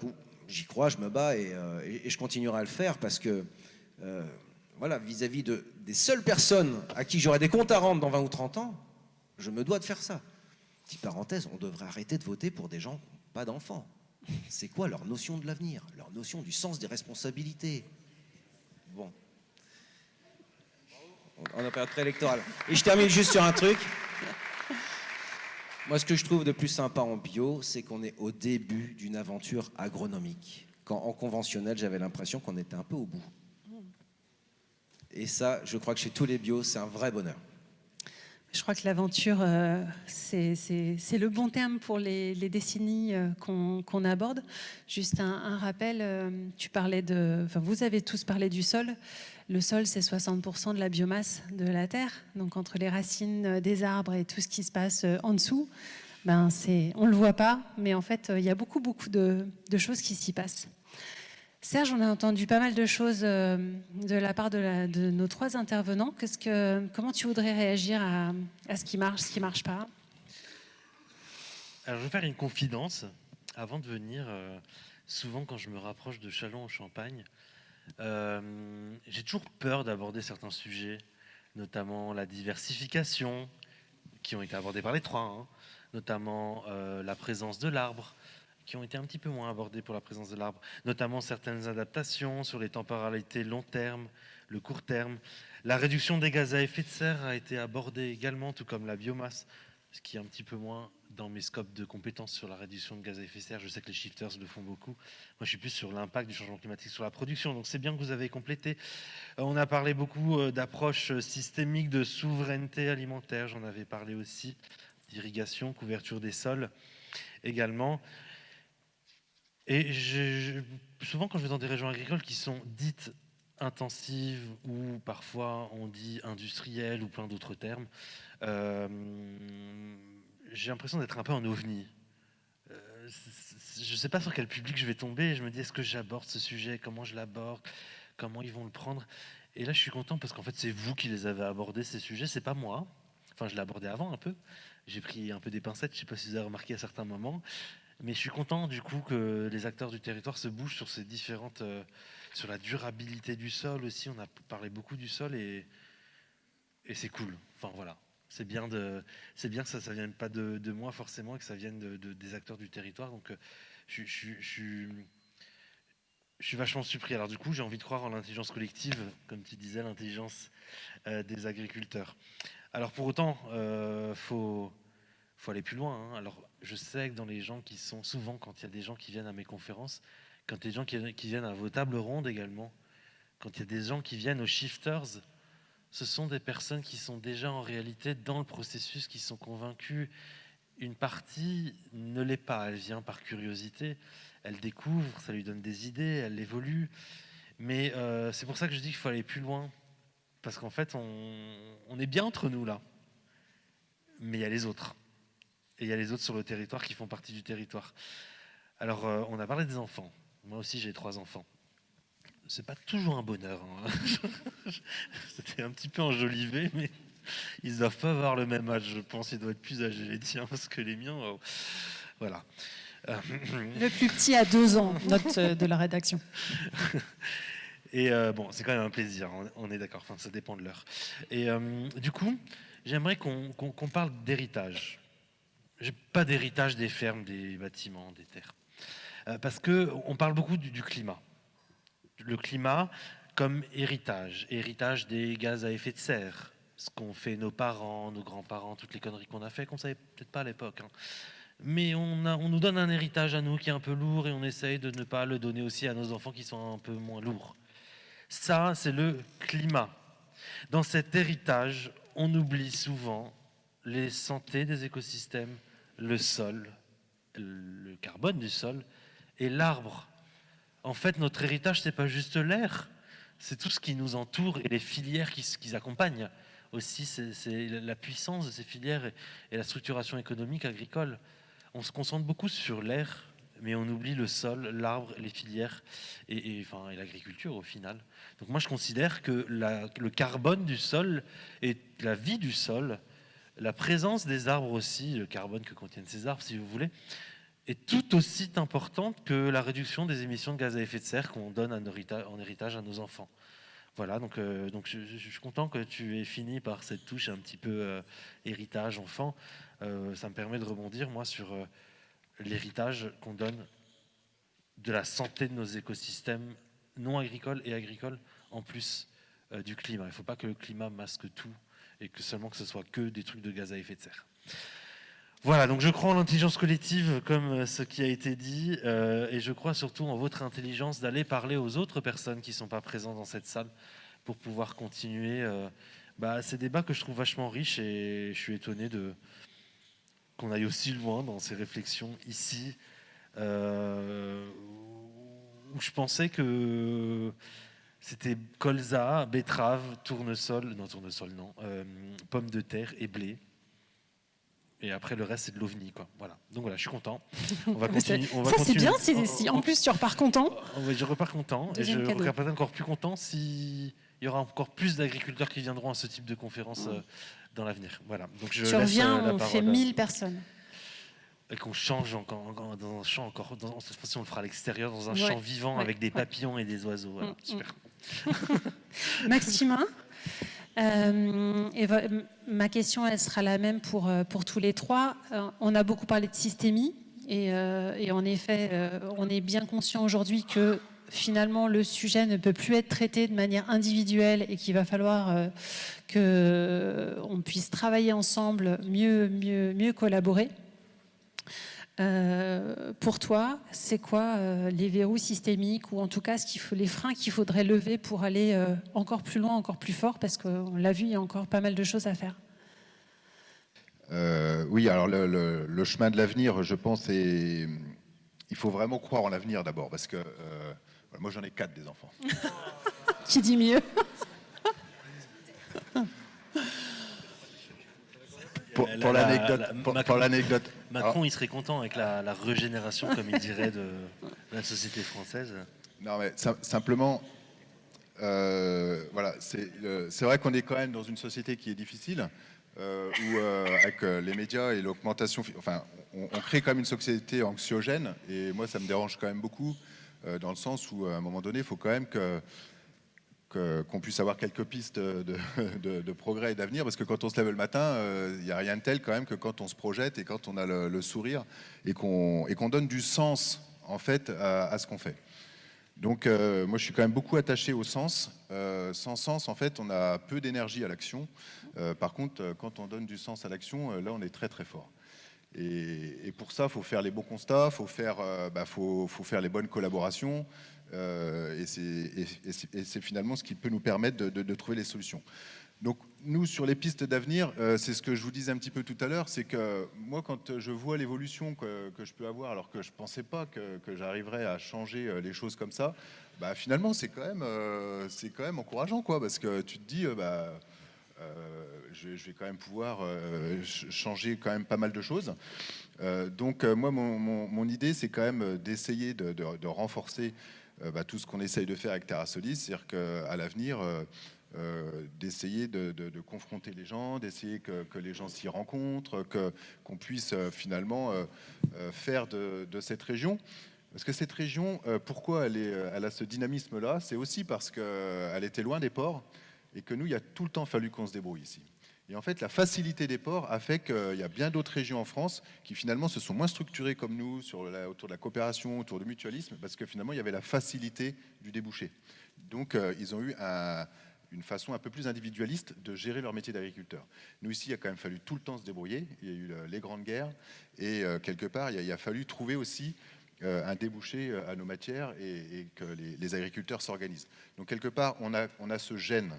j'y crois, je me bats, et je continuerai à le faire, parce que voilà, vis-à-vis des seules personnes à qui j'aurai des comptes à rendre dans 20 ou 30 ans, je me dois de faire ça. Petite parenthèse, on devrait arrêter de voter pour des gens qui n'ont pas d'enfants. C'est quoi leur notion de l'avenir, leur notion du sens des responsabilités? Bon. On a période préélectorale. Et je termine juste sur un truc. Moi, ce que je trouve de plus sympa en bio, c'est qu'on est au début d'une aventure agronomique. Quand en conventionnel, j'avais l'impression qu'on était un peu au bout. Et ça, je crois que chez tous les bios, c'est un vrai bonheur. Je crois que l'aventure, c'est le bon terme pour les décennies qu'on aborde. Juste un rappel, vous avez tous parlé du sol. Le sol, c'est 60% de la biomasse de la Terre. Donc entre les racines des arbres et tout ce qui se passe en dessous, on ne le voit pas, mais en fait, il y a beaucoup de choses qui s'y passent. Serge, on a entendu pas mal de choses de la part de nos 3 intervenants. Comment tu voudrais réagir à ce qui marche pas? Alors, je vais faire une confidence. Avant de venir, souvent quand je me rapproche de Châlons en Champagne, j'ai toujours peur d'aborder certains sujets, notamment la diversification, qui ont été abordés par les 3, hein, notamment la présence de l'arbre, qui ont été un petit peu moins abordés pour la présence de l'arbre, notamment certaines adaptations sur les temporalités long terme, le court terme. La réduction des gaz à effet de serre a été abordée également, tout comme la biomasse, ce qui est un petit peu moins dans mes scopes de compétences sur la réduction de gaz à effet de serre. Je sais que les shifters le font beaucoup. Moi, je suis plus sur l'impact du changement climatique sur la production. Donc, c'est bien que vous avez complété. On a parlé beaucoup d'approches systémiques de souveraineté alimentaire. J'en avais parlé aussi. D'irrigation, couverture des sols également. Et souvent, quand je vais dans des régions agricoles qui sont dites intensives ou parfois on dit industrielles ou plein d'autres termes, j'ai l'impression d'être un peu en ovni. Je ne sais pas sur quel public je vais tomber. Je me dis, est-ce que j'aborde ce sujet? Comment je l'aborde? Comment ils vont le prendre? Et là, je suis content parce qu'en fait, c'est vous qui les avez abordés, ces sujets. C'est pas moi. Enfin, je l'ai abordé avant un peu. J'ai pris un peu des pincettes. Je ne sais pas si vous avez remarqué à certains moments. Mais je suis content du coup que les acteurs du territoire se bougent sur ces différentes... sur la durabilité du sol aussi. On a parlé beaucoup du sol et c'est cool. Enfin, voilà. C'est bien que ça ne vienne pas de moi forcément et que ça vienne des acteurs du territoire. Donc, je suis vachement surpris. Alors du coup, j'ai envie de croire en l'intelligence collective, comme tu disais, l'intelligence des agriculteurs. Alors pour autant, faut aller plus loin. Hein. Alors je sais que dans les gens qui sont souvent, quand il y a des gens qui viennent à mes conférences, quand il y a des gens qui viennent à vos tables rondes également, quand il y a des gens qui viennent aux shifters, ce sont des personnes qui sont déjà en réalité dans le processus, qui sont convaincues. Une partie ne l'est pas, elle vient par curiosité, elle découvre, ça lui donne des idées, elle évolue. Mais c'est pour ça que je dis qu'il faut aller plus loin. Parce qu'en fait, on est bien entre nous là. Mais il y a les autres. Et il y a les autres sur le territoire qui font partie du territoire. Alors, on a parlé des enfants. Moi aussi, j'ai 3 enfants. C'est pas toujours un bonheur. Hein. C'était un petit peu enjolivé, mais ils doivent pas avoir le même âge, je pense. Ils doivent être plus âgés les tiens, parce que les miens, voilà. Le plus petit a 2 ans, note de la rédaction. Et bon, c'est quand même un plaisir, on est d'accord, enfin, ça dépend de l'heure. Et du coup, j'aimerais qu'on parle d'héritage. J'ai pas d'héritage des fermes, des bâtiments, des terres. Parce qu'on parle beaucoup du climat. Le climat comme héritage des gaz à effet de serre, ce qu'ont fait nos parents, nos grands-parents, toutes les conneries qu'on a fait, qu'on savait peut-être pas à l'époque. Hein. Mais on nous donne un héritage à nous qui est un peu lourd et on essaye de ne pas le donner aussi à nos enfants qui sont un peu moins lourds. Ça, c'est le climat. Dans cet héritage, on oublie souvent les santé des écosystèmes, le sol, le carbone du sol et l'arbre. En fait, notre héritage, c'est pas juste l'air, c'est tout ce qui nous entoure et les filières qui accompagnent. Aussi, c'est la puissance de ces filières et la structuration économique agricole. On se concentre beaucoup sur l'air, mais on oublie le sol, l'arbre, les filières et l'agriculture au final. Donc moi, je considère que le carbone du sol et la vie du sol, la présence des arbres aussi, le carbone que contiennent ces arbres, si vous voulez, est tout aussi importante que la réduction des émissions de gaz à effet de serre qu'on donne en héritage à nos enfants. Voilà, donc je suis content que tu aies fini par cette touche un petit peu héritage enfant. Ça me permet de rebondir, moi, sur l'héritage qu'on donne de la santé de nos écosystèmes non agricoles et agricoles, en plus du climat. Il ne faut pas que le climat masque tout et que seulement que ce soit que des trucs de gaz à effet de serre. Voilà, donc je crois en l'intelligence collective comme ce qui a été dit et je crois surtout en votre intelligence d'aller parler aux autres personnes qui ne sont pas présentes dans cette salle pour pouvoir continuer ces débats que je trouve vachement riches et je suis étonné qu'on aille aussi loin dans ces réflexions ici où je pensais que c'était colza, betterave, tournesol, pommes de terre et blé. Et après, le reste, c'est de l'ovni, quoi. Voilà. Donc voilà, je suis content. On va continuer. C'est bien, si en plus tu repars content. Je repars content. Deuxième et je cadeau. repars encore plus content s'il y aura encore plus d'agriculteurs qui viendront à ce type de conférence dans l'avenir. Voilà. Donc je Tu laisse reviens, la on parole fait 1000 personnes. Et qu'on change encore dans un champ encore. Cette fois-ci, on le fera à l'extérieur, dans un Ouais, champ vivant ouais, avec des papillons et des oiseaux. Voilà. Super. Maximin, ma question, elle sera la même pour tous les 3. On a beaucoup parlé de systémie et en effet, on est bien conscient aujourd'hui que finalement le sujet ne peut plus être traité de manière individuelle et qu'il va falloir qu'on puisse travailler ensemble, mieux collaborer. Pour toi, c'est quoi les verrous systémiques ou en tout cas les freins qu'il faudrait lever pour aller encore plus loin, encore plus fort, parce qu'on l'a vu, il y a encore pas mal de choses à faire. Oui, alors le chemin de l'avenir, je pense, il faut vraiment croire en l'avenir d'abord, parce que moi j'en ai 4 des enfants. Qui dit mieux? Pour l'anecdote. Macron, il serait content avec la régénération, comme il dirait, de la société française. Non, mais simplement, voilà, c'est vrai qu'on est quand même dans une société qui est difficile, où avec les médias et l'augmentation, enfin, on crée quand même une société anxiogène, et moi ça me dérange quand même beaucoup, dans le sens où à un moment donné, il faut quand même qu'on puisse avoir quelques pistes de progrès et d'avenir, parce que quand on se lève le matin, il n'y a rien de tel quand même que quand on se projette et quand on a le sourire et qu'on donne du sens en fait à ce qu'on fait. Donc moi je suis quand même beaucoup attaché au sens. Sans sens en fait on a peu d'énergie à l'action. Par contre quand on donne du sens à l'action, là on est très très fort. Et pour ça, il faut faire les bons constats, faut faire les bonnes collaborations, et c'est finalement ce qui peut nous permettre de trouver les solutions. Donc nous, sur les pistes d'avenir, c'est ce que je vous disais un petit peu tout à l'heure, c'est que moi, quand je vois l'évolution que je peux avoir, alors que je ne pensais pas que j'arriverais à changer les choses comme ça, bah, finalement, c'est quand même encourageant, quoi, parce que tu te dis... je vais quand même pouvoir changer quand même pas mal de choses. Donc moi, mon idée, c'est quand même d'essayer de renforcer tout ce qu'on essaye de faire avec TerraSolis, c'est-à-dire qu'à l'avenir, d'essayer de confronter les gens, d'essayer que les gens s'y rencontrent, qu'on puisse finalement faire de cette région. Parce que cette région, pourquoi elle a ce dynamisme-là? C'est aussi parce qu'elle était loin des ports, et que nous, il a tout le temps fallu qu'on se débrouille ici. Et en fait, la facilité des ports a fait qu'il y a bien d'autres régions en France qui finalement se sont moins structurées comme nous autour de la coopération, autour du mutualisme, parce que finalement, il y avait la facilité du débouché. Donc, ils ont eu une façon un peu plus individualiste de gérer leur métier d'agriculteur. Nous, ici, il a quand même fallu tout le temps se débrouiller. Il y a eu les grandes guerres, et quelque part, il a fallu trouver aussi un débouché à nos matières, et que les agriculteurs s'organisent. Donc, quelque part, on a ce gène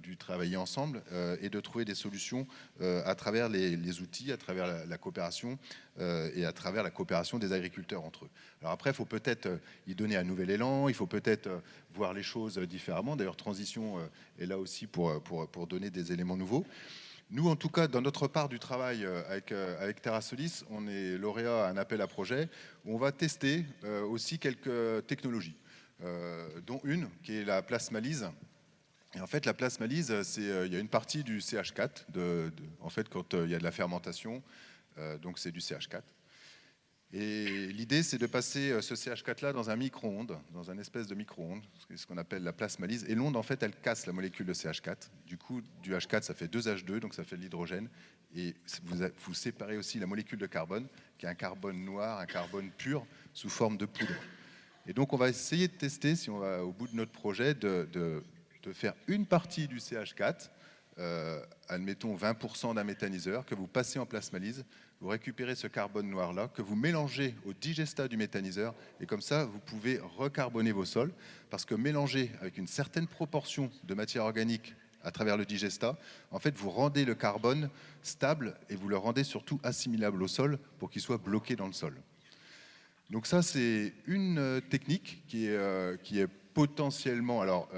du travailler ensemble et de trouver des solutions à travers les outils, à travers la coopération et à travers la coopération des agriculteurs entre eux. Alors après, il faut peut-être y donner un nouvel élan, il faut peut-être voir les choses différemment. D'ailleurs, Transition est là aussi pour donner des éléments nouveaux. Nous, en tout cas, dans notre part du travail avec TerraSolis, on est lauréat à un appel à projet où on va tester aussi quelques technologies, dont une qui est la plasmalyse. Et en fait, la plasmalyse, il y a une partie du CH4, en fait, quand il y a de la fermentation, donc c'est du CH4. Et l'idée, c'est de passer ce CH4-là dans un micro-ondes, dans un espèce de micro-ondes, ce qu'on appelle la plasmalyse. Et l'onde, en fait, elle casse la molécule de CH4. Du coup, du H4, ça fait 2H2, donc ça fait de l'hydrogène. Et vous séparez aussi la molécule de carbone, qui est un carbone noir, un carbone pur, sous forme de poudre. Et donc, on va essayer de tester, si on va au bout de notre projet, de faire une partie du CH4, admettons 20% d'un méthaniseur, que vous passez en plasmalyse, vous récupérez ce carbone noir-là, que vous mélangez au digestat du méthaniseur, et comme ça, vous pouvez recarboner vos sols, parce que mélanger avec une certaine proportion de matière organique à travers le digestat, en fait, vous rendez le carbone stable, et vous le rendez surtout assimilable au sol, pour qu'il soit bloqué dans le sol. Donc ça, c'est une technique qui est potentiellement... Alors,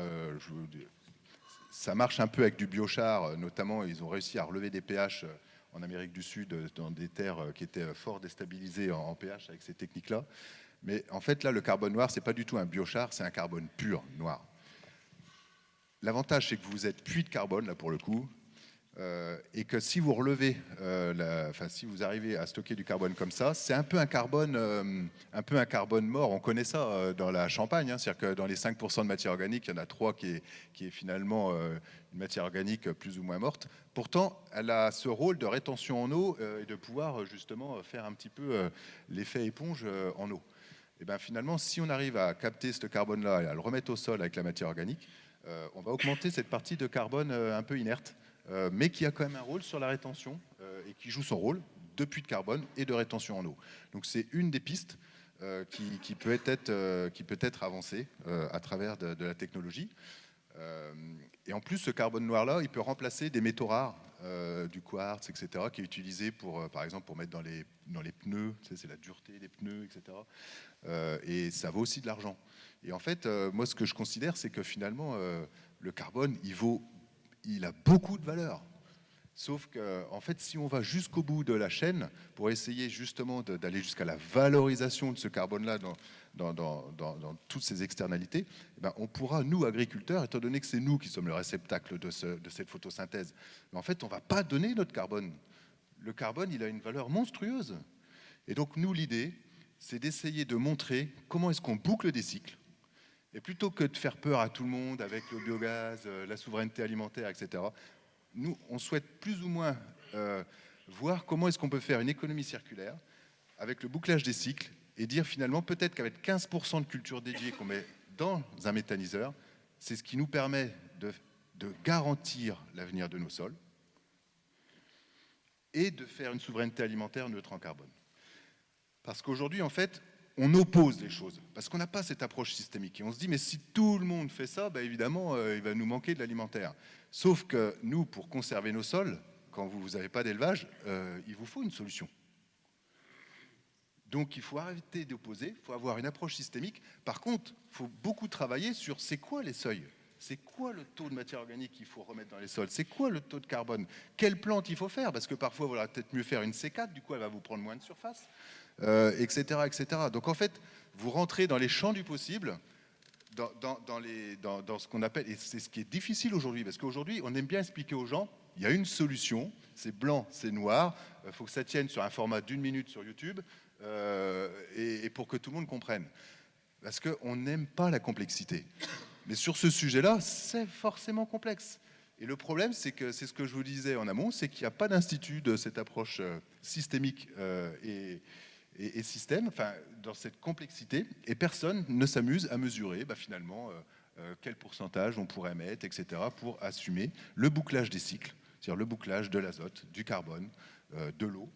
ça marche un peu avec du biochar, notamment, ils ont réussi à relever des pH en Amérique du Sud, dans des terres qui étaient fort déstabilisées en pH avec ces techniques-là. Mais en fait, là, le carbone noir, c'est pas du tout un biochar, c'est un carbone pur, noir. L'avantage, c'est que vous êtes puits de carbone, là, pour le coup, et que si vous relevez, si vous arrivez à stocker du carbone comme ça, c'est un peu un carbone mort. On connaît ça dans la Champagne, hein, c'est-à-dire que dans les 5% de matière organique, il y en a 3 qui est finalement une matière organique plus ou moins morte. Pourtant, elle a ce rôle de rétention en eau et de pouvoir justement faire un petit peu l'effet éponge en eau. Et ben finalement, si on arrive à capter ce carbone-là et à le remettre au sol avec la matière organique, on va augmenter cette partie de carbone un peu inerte, mais qui a quand même un rôle sur la rétention et qui joue son rôle de puits de carbone et de rétention en eau. Donc c'est une des pistes qui peut être avancée à travers de la technologie. Et en plus, ce carbone noir-là, il peut remplacer des métaux rares, du quartz, etc., qui est utilisé par exemple pour mettre dans les pneus, c'est la dureté des pneus, etc. Et ça vaut aussi de l'argent. Et en fait, moi, ce que je considère, c'est que finalement, le carbone, il a beaucoup de valeur. Sauf que, en fait, si on va jusqu'au bout de la chaîne pour essayer justement d'aller jusqu'à la valorisation de ce carbone-là dans toutes ses externalités, eh ben, on pourra, nous, agriculteurs, étant donné que c'est nous qui sommes le réceptacle de cette photosynthèse, mais en fait, on ne va pas donner notre carbone. Le carbone, il a une valeur monstrueuse. Et donc, nous, l'idée, c'est d'essayer de montrer comment est-ce qu'on boucle des cycles. Et plutôt que de faire peur à tout le monde avec le biogaz, la souveraineté alimentaire, etc., nous, on souhaite plus ou moins voir comment est-ce qu'on peut faire une économie circulaire avec le bouclage des cycles et dire finalement peut-être qu'avec 15% de culture dédiée qu'on met dans un méthaniseur, c'est ce qui nous permet de garantir l'avenir de nos sols et de faire une souveraineté alimentaire neutre en carbone. Parce qu'aujourd'hui, en fait, on oppose les choses, parce qu'on n'a pas cette approche systémique. Et on se dit, mais si tout le monde fait ça, bah évidemment, il va nous manquer de l'alimentaire. Sauf que nous, pour conserver nos sols, quand vous n'avez pas d'élevage, il vous faut une solution. Donc il faut arrêter d'opposer, il faut avoir une approche systémique. Par contre, il faut beaucoup travailler sur c'est quoi les seuils, c'est quoi le taux de matière organique qu'il faut remettre dans les sols, c'est quoi le taux de carbone, quelle plante il faut faire, parce que parfois, voilà, peut-être mieux faire une C4, du coup elle va vous prendre moins de surface, etc., etc. Donc en fait, vous rentrez dans les champs du possible, dans ce qu'on appelle, et c'est ce qui est difficile aujourd'hui, parce qu'aujourd'hui, on aime bien expliquer aux gens, il y a une solution, c'est blanc, c'est noir, il faut que ça tienne sur un format d'1 minute sur YouTube, et pour que tout le monde comprenne. Parce qu'on n'aime pas la complexité. Mais sur ce sujet-là, c'est forcément complexe. Et le problème, c'est que, c'est ce que je vous disais en amont, c'est qu'il n'y a pas d'institut de cette approche systémique et système, enfin, dans cette complexité, et personne ne s'amuse à mesurer finalement quel pourcentage on pourrait mettre, etc., pour assumer le bouclage des cycles, c'est-à-dire le bouclage de l'azote, du carbone, de l'eau,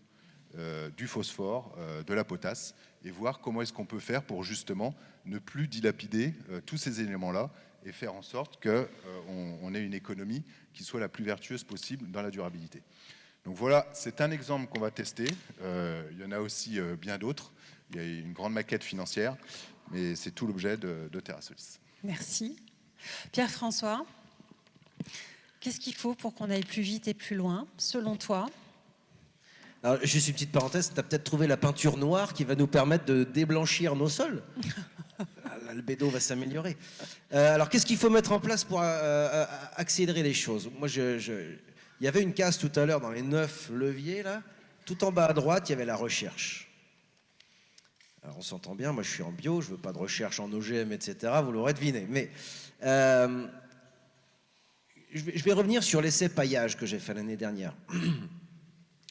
du phosphore, de la potasse, et voir comment est-ce qu'on peut faire pour justement ne plus dilapider tous ces éléments-là et faire en sorte qu'on ait une économie qui soit la plus vertueuse possible dans la durabilité. Donc voilà, c'est un exemple qu'on va tester. Il y en a aussi bien d'autres. Il y a une grande maquette financière, mais c'est tout l'objet de TerraSolis. Merci. Pierre-François, qu'est-ce qu'il faut pour qu'on aille plus vite et plus loin, selon toi ? Alors, juste une petite parenthèse, tu as peut-être trouvé la peinture noire qui va nous permettre de déblanchir nos sols. L'albédo va s'améliorer. Alors, qu'est-ce qu'il faut mettre en place pour accélérer les choses ? Moi, il y avait une case tout à l'heure dans les 9 leviers, là. Tout en bas à droite, il y avait la recherche. Alors, on s'entend bien, moi je suis en bio, je ne veux pas de recherche en OGM, etc. Vous l'aurez deviné. Mais je vais revenir sur l'essai paillage que j'ai fait l'année dernière.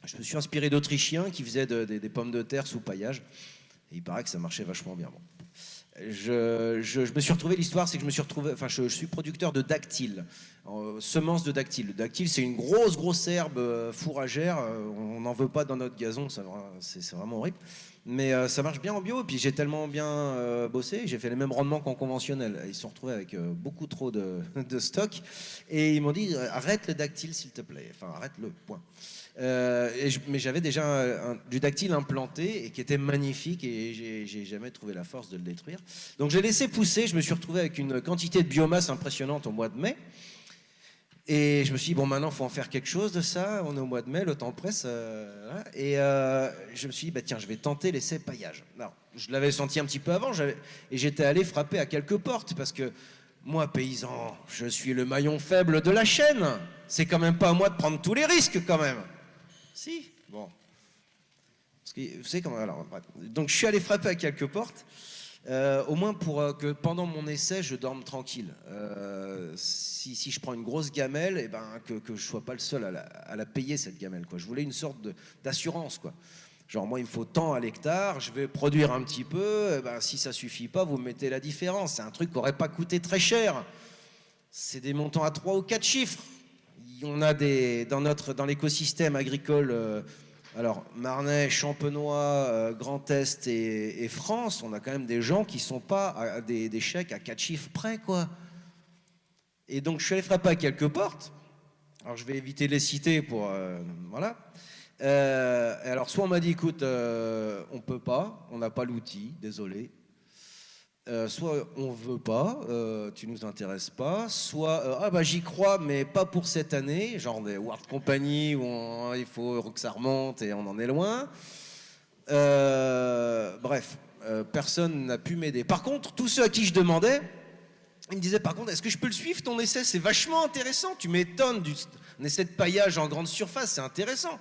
Je me suis inspiré d'Autrichiens qui faisaient des pommes de terre sous paillage. Et il paraît que ça marchait vachement bien. Bon. Je me suis retrouvé, l'histoire c'est que je suis producteur de dactyle, semences de dactyle. Le dactyle c'est une grosse herbe fourragère, on n'en veut pas dans notre gazon, c'est vraiment horrible. Mais ça marche bien en bio, et puis j'ai tellement bien bossé, j'ai fait les mêmes rendements qu'en conventionnel. Ils se sont retrouvés avec beaucoup trop de stock, et ils m'ont dit arrête le dactyle s'il te plaît, enfin arrête-le, point. Mais j'avais déjà du dactyle implanté et qui était magnifique, et j'ai jamais trouvé la force de le détruire. Donc j'ai laissé pousser, je me suis retrouvé avec une quantité de biomasse impressionnante au mois de mai. Et je me suis dit, bon, maintenant, il faut en faire quelque chose de ça. On est au mois de mai, le temps presse. Et je me suis dit, bah, tiens, je vais tenter l'essai paillage. Alors, je l'avais senti un petit peu avant, et j'étais allé frapper à quelques portes, parce que moi, paysan, je suis le maillon faible de la chaîne. C'est quand même pas à moi de prendre tous les risques, quand même. Si, bon. Parce que, vous savez comment... Alors, donc, je suis allé frapper à quelques portes. Au moins pour que pendant mon essai je dorme tranquille. Si je prends une grosse gamelle, que je sois pas le seul à la payer, cette gamelle, quoi. Je voulais une sorte d'assurance, quoi. Genre, moi, il me faut tant à l'hectare, je vais produire un petit peu, ben, si ça suffit pas, vous mettez la différence. C'est un truc qui n'aurait pas coûté très cher. C'est des montants à 3 ou 4 chiffres. On a dans l'écosystème agricole, alors Marnay, Champenois, Grand Est et France, on a quand même des gens qui sont pas à des chèques à 4 chiffres près, quoi. Et donc, je suis allé frapper à quelques portes. Alors, je vais éviter de les citer pour... voilà. Alors, soit on m'a dit, écoute, on peut pas, on n'a pas l'outil, désolé. Soit on veut pas, tu nous intéresses pas, soit ah bah j'y crois mais pas pour cette année, genre des World Company où il faut que ça remonte et on en est loin. Bref, personne n'a pu m'aider. Par contre, tous ceux à qui je demandais, ils me disaient par contre, est-ce que je peux le suivre ton essai? C'est vachement intéressant, tu m'étonnes, un essai de paillage en grande surface, c'est intéressant.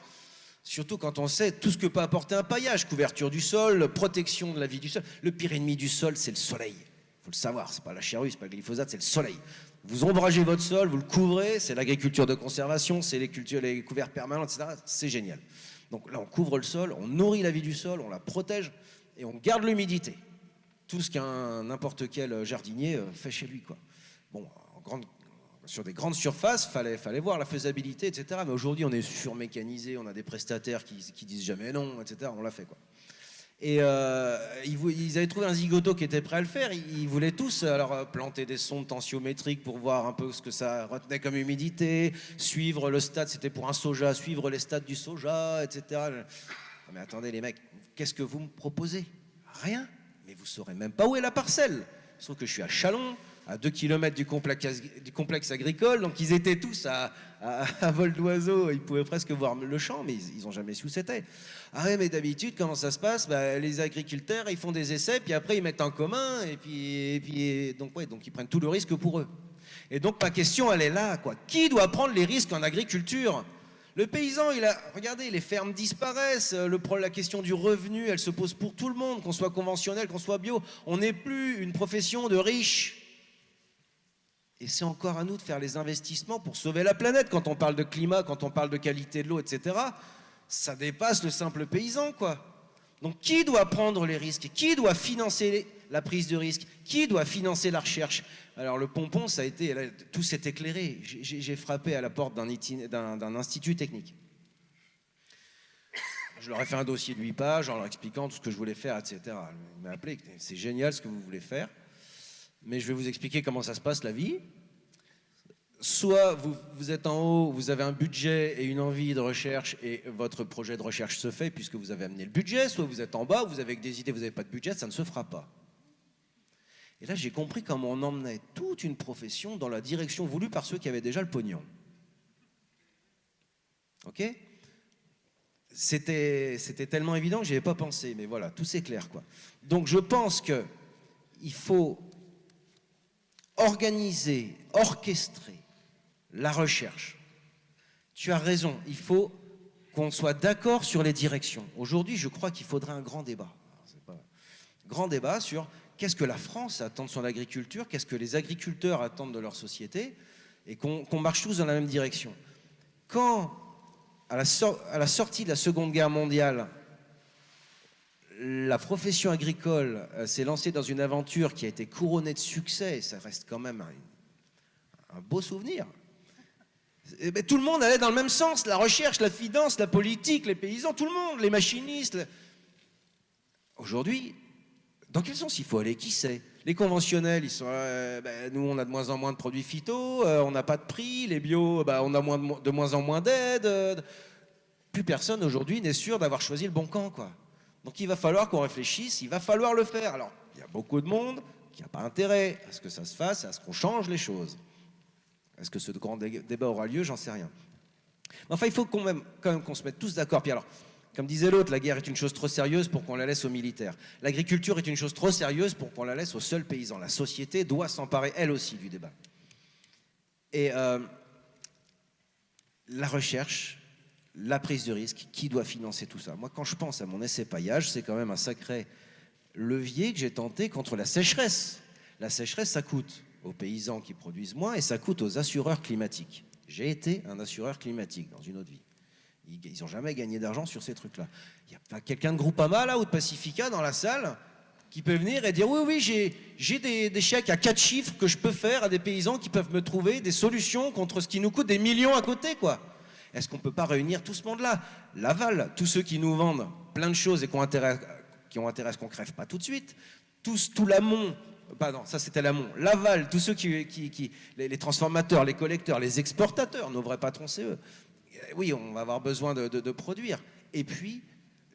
Surtout quand on sait tout ce que peut apporter un paillage, couverture du sol, protection de la vie du sol. Le pire ennemi du sol, c'est le soleil. Il faut le savoir, c'est pas la chérue, c'est pas le glyphosate, c'est le soleil. Vous ombragez votre sol, vous le couvrez, c'est l'agriculture de conservation, c'est les couverts permanents, etc. C'est génial. Donc là, on couvre le sol, on nourrit la vie du sol, on la protège et on garde l'humidité. Tout ce qu'un n'importe quel jardinier fait chez lui, quoi. Bon, sur des grandes surfaces, fallait voir la faisabilité, etc. Mais aujourd'hui, on est surmécanisé, on a des prestataires qui disent jamais non, etc. On l'a fait, quoi. Et ils avaient trouvé un zigoto qui était prêt à le faire. Ils voulaient tous alors planter des sondes tensiométriques pour voir un peu ce que ça retenait comme humidité, suivre le stade, c'était pour un soja, suivre les stades du soja, etc. Mais attendez les mecs, qu'est-ce que vous me proposez? Rien. Mais vous saurez même pas où est la parcelle. Sauf que je suis à Châlons, à 2 km du complexe agricole, donc ils étaient tous à vol d'oiseau, ils pouvaient presque voir le champ, mais ils n'ont jamais su où c'était. Ah ouais, mais d'habitude, comment ça se passe? Les agriculteurs, ils font des essais, puis après ils mettent en commun, et puis donc ils prennent tout le risque pour eux. Et donc ma question, elle est là, quoi. Qui doit prendre les risques en agriculture? Le paysan, regardez, les fermes disparaissent, la question du revenu, elle se pose pour tout le monde, qu'on soit conventionnel, qu'on soit bio. On n'est plus une profession de riches. Et c'est encore à nous de faire les investissements pour sauver la planète. Quand on parle de climat, quand on parle de qualité de l'eau, etc., ça dépasse le simple paysan, quoi. Donc qui doit prendre les risques? Qui doit financer la prise de risque? Qui doit financer la recherche? Alors le pompon, ça a été, là, tout s'est éclairé. J'ai frappé à la porte d'un institut technique. Je leur ai fait un dossier de 8 pages en leur expliquant tout ce que je voulais faire, etc. Ils m'ont appelé, c'est génial ce que vous voulez faire. Mais je vais vous expliquer comment ça se passe, la vie. Soit vous êtes en haut, vous avez un budget et une envie de recherche et votre projet de recherche se fait puisque vous avez amené le budget, soit vous êtes en bas, vous avez des idées, vous n'avez pas de budget, ça ne se fera pas. Et là, j'ai compris comment on emmenait toute une profession dans la direction voulue par ceux qui avaient déjà le pognon. Ok ? C'était tellement évident que je n'y avais pas pensé, mais voilà, tout c'est clair, quoi. Donc je pense qu'il faut organiser, orchestrer la recherche. Tu as raison, il faut qu'on soit d'accord sur les directions. Aujourd'hui, je crois qu'il faudrait un grand débat. Grand débat sur qu'est-ce que la France attend de son agriculture, qu'est-ce que les agriculteurs attendent de leur société, et qu'on marche tous dans la même direction. Quand, à la sortie de la Seconde Guerre mondiale, la profession agricole s'est lancée dans une aventure qui a été couronnée de succès, et ça reste quand même un beau souvenir. Et tout le monde allait dans le même sens, la recherche, la finance, la politique, les paysans, tout le monde, les machinistes. Aujourd'hui, dans quel sens il faut aller? Qui sait? Les conventionnels, ils sont nous on a de moins en moins de produits phyto, on n'a pas de prix, les bio, on a de moins en moins d'aide. Plus personne aujourd'hui n'est sûr d'avoir choisi le bon camp, quoi. Donc il va falloir qu'on réfléchisse, il va falloir le faire. Alors, il y a beaucoup de monde qui n'a pas intérêt à ce que ça se fasse, à ce qu'on change les choses. Est-ce que ce grand débat aura lieu? J'en sais rien. Mais enfin, il faut quand même qu'on se mette tous d'accord. Puis alors, comme disait l'autre, la guerre est une chose trop sérieuse pour qu'on la laisse aux militaires. L'agriculture est une chose trop sérieuse pour qu'on la laisse aux seuls paysans. La société doit s'emparer, elle aussi, du débat. Et la recherche, la prise de risque, qui doit financer tout ça? Moi, quand je pense à mon essai paillage, c'est quand même un sacré levier que j'ai tenté contre la sécheresse. La sécheresse, ça coûte aux paysans qui produisent moins et ça coûte aux assureurs climatiques. J'ai été un assureur climatique dans une autre vie. Ils n'ont jamais gagné d'argent sur ces trucs-là. Il y a pas quelqu'un de Groupama là ou de Pacifica dans la salle qui peut venir et dire oui, j'ai des chèques à 4 chiffres que je peux faire à des paysans qui peuvent me trouver des solutions contre ce qui nous coûte des millions à côté, quoi. Est-ce qu'on ne peut pas réunir tout ce monde-là? L'aval, tous ceux qui nous vendent plein de choses et qui ont intérêt à ce qu'on ne crève pas tout de suite. Tout l'amont, pardon, ça c'était l'amont. L'aval, tous ceux les transformateurs, les collecteurs, les exportateurs, nos vrais patrons, c'est eux. Oui, on va avoir besoin de produire. Et puis,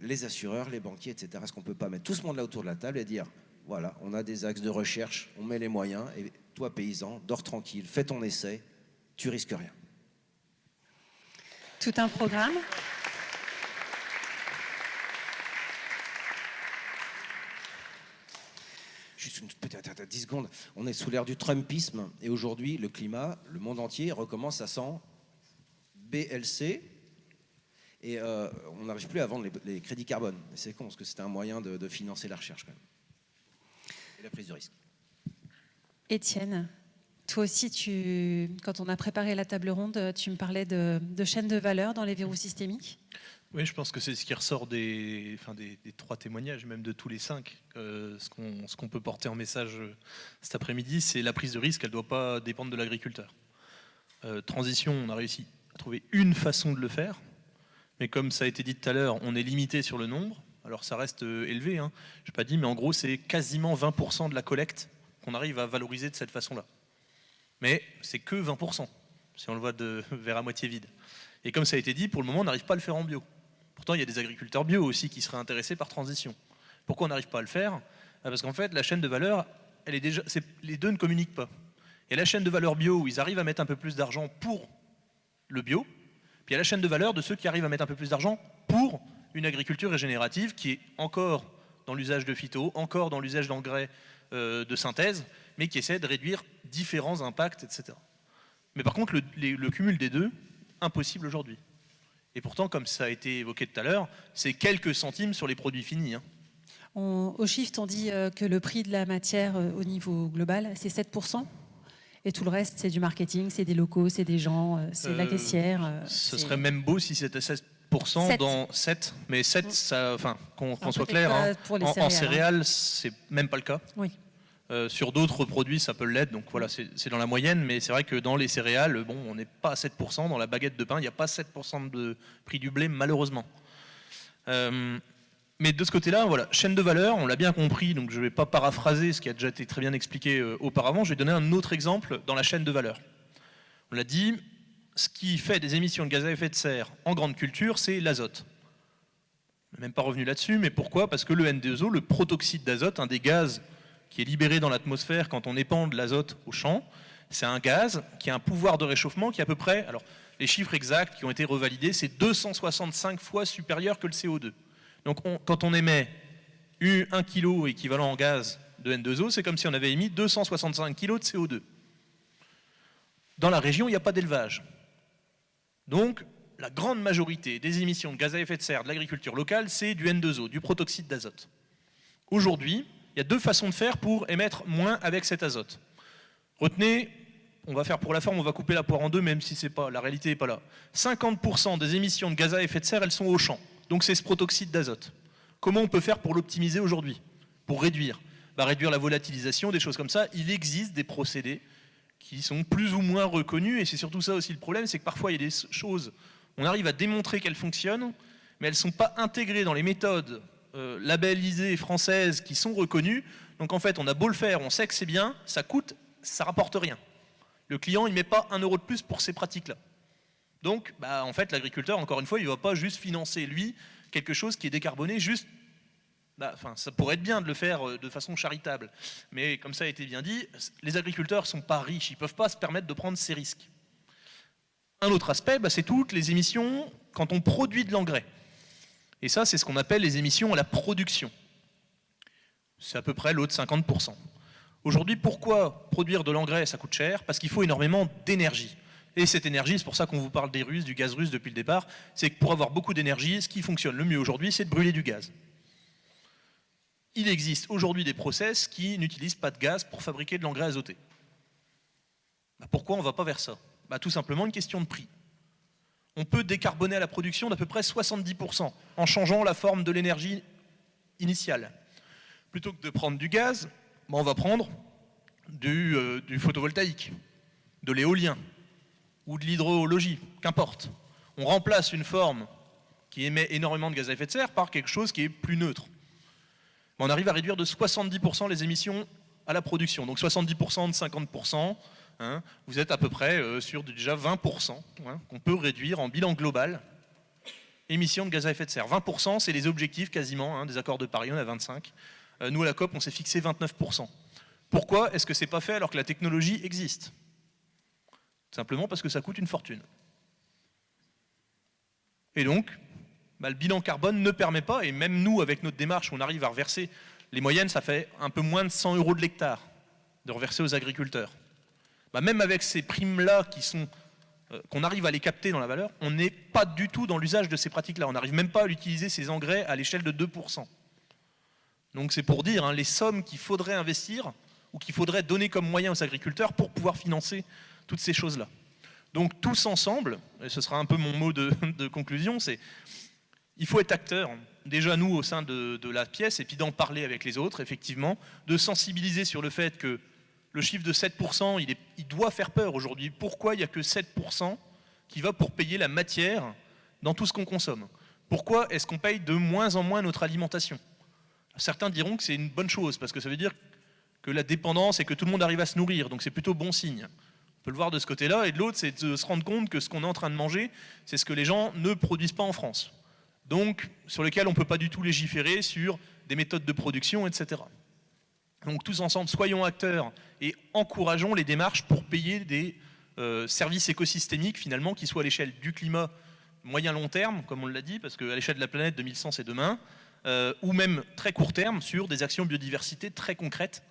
les assureurs, les banquiers, etc. Est-ce qu'on ne peut pas mettre tout ce monde là autour de la table et dire, voilà, on a des axes de recherche, on met les moyens, et toi, paysan, dors tranquille, fais ton essai, tu risques rien. Tout un programme. Juste peut-être 10 secondes. On est sous l'ère du Trumpisme et aujourd'hui, le climat, le monde entier recommence à s'en BLC et on n'arrive plus à vendre les crédits carbone. Et c'est con parce que c'était un moyen de financer la recherche quand même. Et la prise de risque. Étienne, toi aussi, quand on a préparé la table ronde, tu me parlais de chaîne de valeur dans les verrous systémiques. Oui, je pense que c'est ce qui ressort des 3 témoignages, même de tous les 5. Ce qu'on peut porter en message cet après-midi, c'est la prise de risque, elle ne doit pas dépendre de l'agriculteur. Transition, on a réussi à trouver une façon de le faire, mais comme ça a été dit tout à l'heure, on est limité sur le nombre. Alors ça reste élevé, hein, je n'ai pas dit, mais en gros, c'est quasiment 20% de la collecte qu'on arrive à valoriser de cette façon-là. Mais c'est que 20%, si on le voit de verre à moitié vide. Et comme ça a été dit, pour le moment, on n'arrive pas à le faire en bio. Pourtant, il y a des agriculteurs bio aussi qui seraient intéressés par transition. Pourquoi on n'arrive pas à le faire? Parce qu'en fait, la chaîne de valeur, les deux ne communiquent pas. Il y a la chaîne de valeur bio où ils arrivent à mettre un peu plus d'argent pour le bio, puis il y a la chaîne de valeur de ceux qui arrivent à mettre un peu plus d'argent pour une agriculture régénérative qui est encore dans l'usage de phyto, encore dans l'usage d'engrais de synthèse, mais qui essaie de réduire différents impacts, etc. Mais par contre, le cumul des deux, impossible aujourd'hui. Et pourtant, comme ça a été évoqué tout à l'heure, c'est quelques centimes sur les produits finis. Hein. Au Shift, on dit que le prix de la matière au niveau global, c'est 7%. Et tout le reste, c'est du marketing, c'est des locaux, c'est des gens, c'est la caissière. Ce serait même beau si c'était 16% 7. Dans 7. Mais 7, ça, enfin, qu'on soit peut-être clair, pas hein, pour les en céréales, céréales, c'est même pas le cas. Oui. Sur d'autres produits, ça peut l'être. Donc voilà, c'est dans la moyenne. Mais c'est vrai que dans les céréales, bon, on n'est pas à 7%. Dans la baguette de pain, il n'y a pas 7% de prix du blé, malheureusement. Mais de ce côté-là, voilà, chaîne de valeur, on l'a bien compris, donc je ne vais pas paraphraser ce qui a déjà été très bien expliqué auparavant, je vais donner un autre exemple dans la chaîne de valeur. On l'a dit, ce qui fait des émissions de gaz à effet de serre en grande culture, c'est l'azote. On n'est même pas revenu là-dessus, mais pourquoi? Parce que le N2O, le protoxyde d'azote, un des gaz qui est libéré dans l'atmosphère quand on épand de l'azote au champ, c'est un gaz qui a un pouvoir de réchauffement qui est à peu près, alors les chiffres exacts qui ont été revalidés, c'est 265 fois supérieur que le CO2. Donc quand on émet 1 kg équivalent en gaz de N2O, c'est comme si on avait émis 265 kg de CO2. Dans la région, il n'y a pas d'élevage. Donc la grande majorité des émissions de gaz à effet de serre de l'agriculture locale, c'est du N2O, du protoxyde d'azote. Aujourd'hui, il y a 2 façons de faire pour émettre moins avec cet azote. Retenez, on va faire pour la forme, on va couper la poire en deux, même si la réalité n'est pas là. 50% des émissions de gaz à effet de serre, elles sont au champ. Donc c'est ce protoxyde d'azote. Comment on peut faire pour l'optimiser aujourd'hui? Pour réduire? Réduire la volatilisation, des choses comme ça. Il existe des procédés qui sont plus ou moins reconnus, et c'est surtout ça aussi le problème, c'est que parfois il y a des choses, on arrive à démontrer qu'elles fonctionnent, mais elles ne sont pas intégrées dans les méthodes labellisées françaises qui sont reconnues. Donc en fait, on a beau le faire, on sait que c'est bien, ça coûte, ça rapporte rien. Le client, il ne met pas 1 euro de plus pour ces pratiques-là. Donc, en fait, l'agriculteur, encore une fois, il ne va pas juste financer, lui, quelque chose qui est décarboné, juste... ça pourrait être bien de le faire de façon charitable. Mais comme ça a été bien dit, les agriculteurs ne sont pas riches, ils ne peuvent pas se permettre de prendre ces risques. Un autre aspect, c'est toutes les émissions quand on produit de l'engrais. Et ça, c'est ce qu'on appelle les émissions à la production. C'est à peu près l'autre 50%. Aujourd'hui, pourquoi produire de l'engrais, ça coûte cher? Parce qu'il faut énormément d'énergie. Et cette énergie, c'est pour ça qu'on vous parle des Russes, du gaz russe depuis le départ, c'est que pour avoir beaucoup d'énergie, ce qui fonctionne le mieux aujourd'hui, c'est de brûler du gaz. Il existe aujourd'hui des process qui n'utilisent pas de gaz pour fabriquer de l'engrais azoté. Pourquoi on ne va pas vers ça? Tout simplement une question de prix. On peut décarboner à la production d'à peu près 70% en changeant la forme de l'énergie initiale. Plutôt que de prendre du gaz, on va prendre du photovoltaïque, de l'éolien ou de l'hydrologie, qu'importe. On remplace une forme qui émet énormément de gaz à effet de serre par quelque chose qui est plus neutre. On arrive à réduire de 70% les émissions à la production. Donc 70% de 50%, hein, vous êtes à peu près sur déjà 20% hein, qu'on peut réduire en bilan global émissions de gaz à effet de serre. 20%, c'est les objectifs quasiment hein, des accords de Paris, on a 25. Nous, à la COP, on s'est fixé 29%. Pourquoi est-ce que ce n'est pas fait alors que la technologie existe? Simplement parce que ça coûte une fortune. Et donc, le bilan carbone ne permet pas, et même nous, avec notre démarche, on arrive à reverser, les moyennes, ça fait un peu moins de 100 € de l'hectare de reverser aux agriculteurs. Même avec ces primes-là qu'on arrive à les capter dans la valeur, on n'est pas du tout dans l'usage de ces pratiques-là. On n'arrive même pas à utiliser ces engrais à l'échelle de 2%. Donc c'est pour dire les sommes qu'il faudrait investir ou qu'il faudrait donner comme moyen aux agriculteurs pour pouvoir financer toutes ces choses-là. Donc tous ensemble, et ce sera un peu mon mot de conclusion, c'est il faut être acteur, déjà nous au sein de la pièce, et puis d'en parler avec les autres, effectivement, de sensibiliser sur le fait que le chiffre de 7%, il doit faire peur aujourd'hui. Pourquoi il n'y a que 7% qui va pour payer la matière dans tout ce qu'on consomme? Pourquoi est-ce qu'on paye de moins en moins notre alimentation? Certains diront que c'est une bonne chose, parce que ça veut dire que la dépendance et que tout le monde arrive à se nourrir, donc c'est plutôt bon signe. On peut le voir de ce côté-là, et de l'autre, c'est de se rendre compte que ce qu'on est en train de manger, c'est ce que les gens ne produisent pas en France. Donc, sur lesquels on ne peut pas du tout légiférer sur des méthodes de production, etc. Donc tous ensemble, soyons acteurs et encourageons les démarches pour payer des services écosystémiques, finalement, qui soient à l'échelle du climat moyen-long terme, comme on l'a dit, parce qu'à l'échelle de la planète, 2100, c'est demain, ou même très court terme, sur des actions biodiversité très concrètes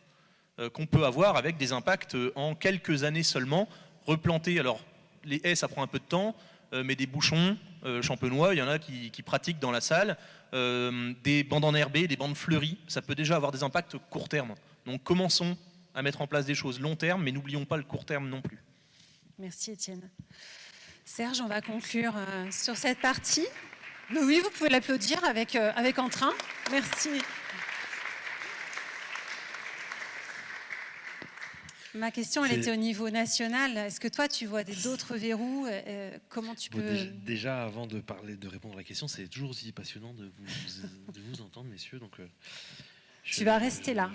qu'on peut avoir avec des impacts en quelques années seulement, replanter. Alors, les haies, ça prend un peu de temps, mais des bouchons champenois, il y en a qui pratiquent dans la salle, des bandes enherbées, des bandes fleuries, ça peut déjà avoir des impacts court terme. Donc commençons à mettre en place des choses long terme, mais n'oublions pas le court terme non plus. Merci Étienne. Serge, on va conclure sur cette partie. Oui, vous pouvez l'applaudir avec entrain. Merci. Ma question, elle était au niveau national. Est-ce que toi, tu vois d'autres verrous? Comment tu peux... Déjà, avant de répondre à la question, c'est toujours aussi passionnant de vous entendre, messieurs. Donc, tu vas rester là.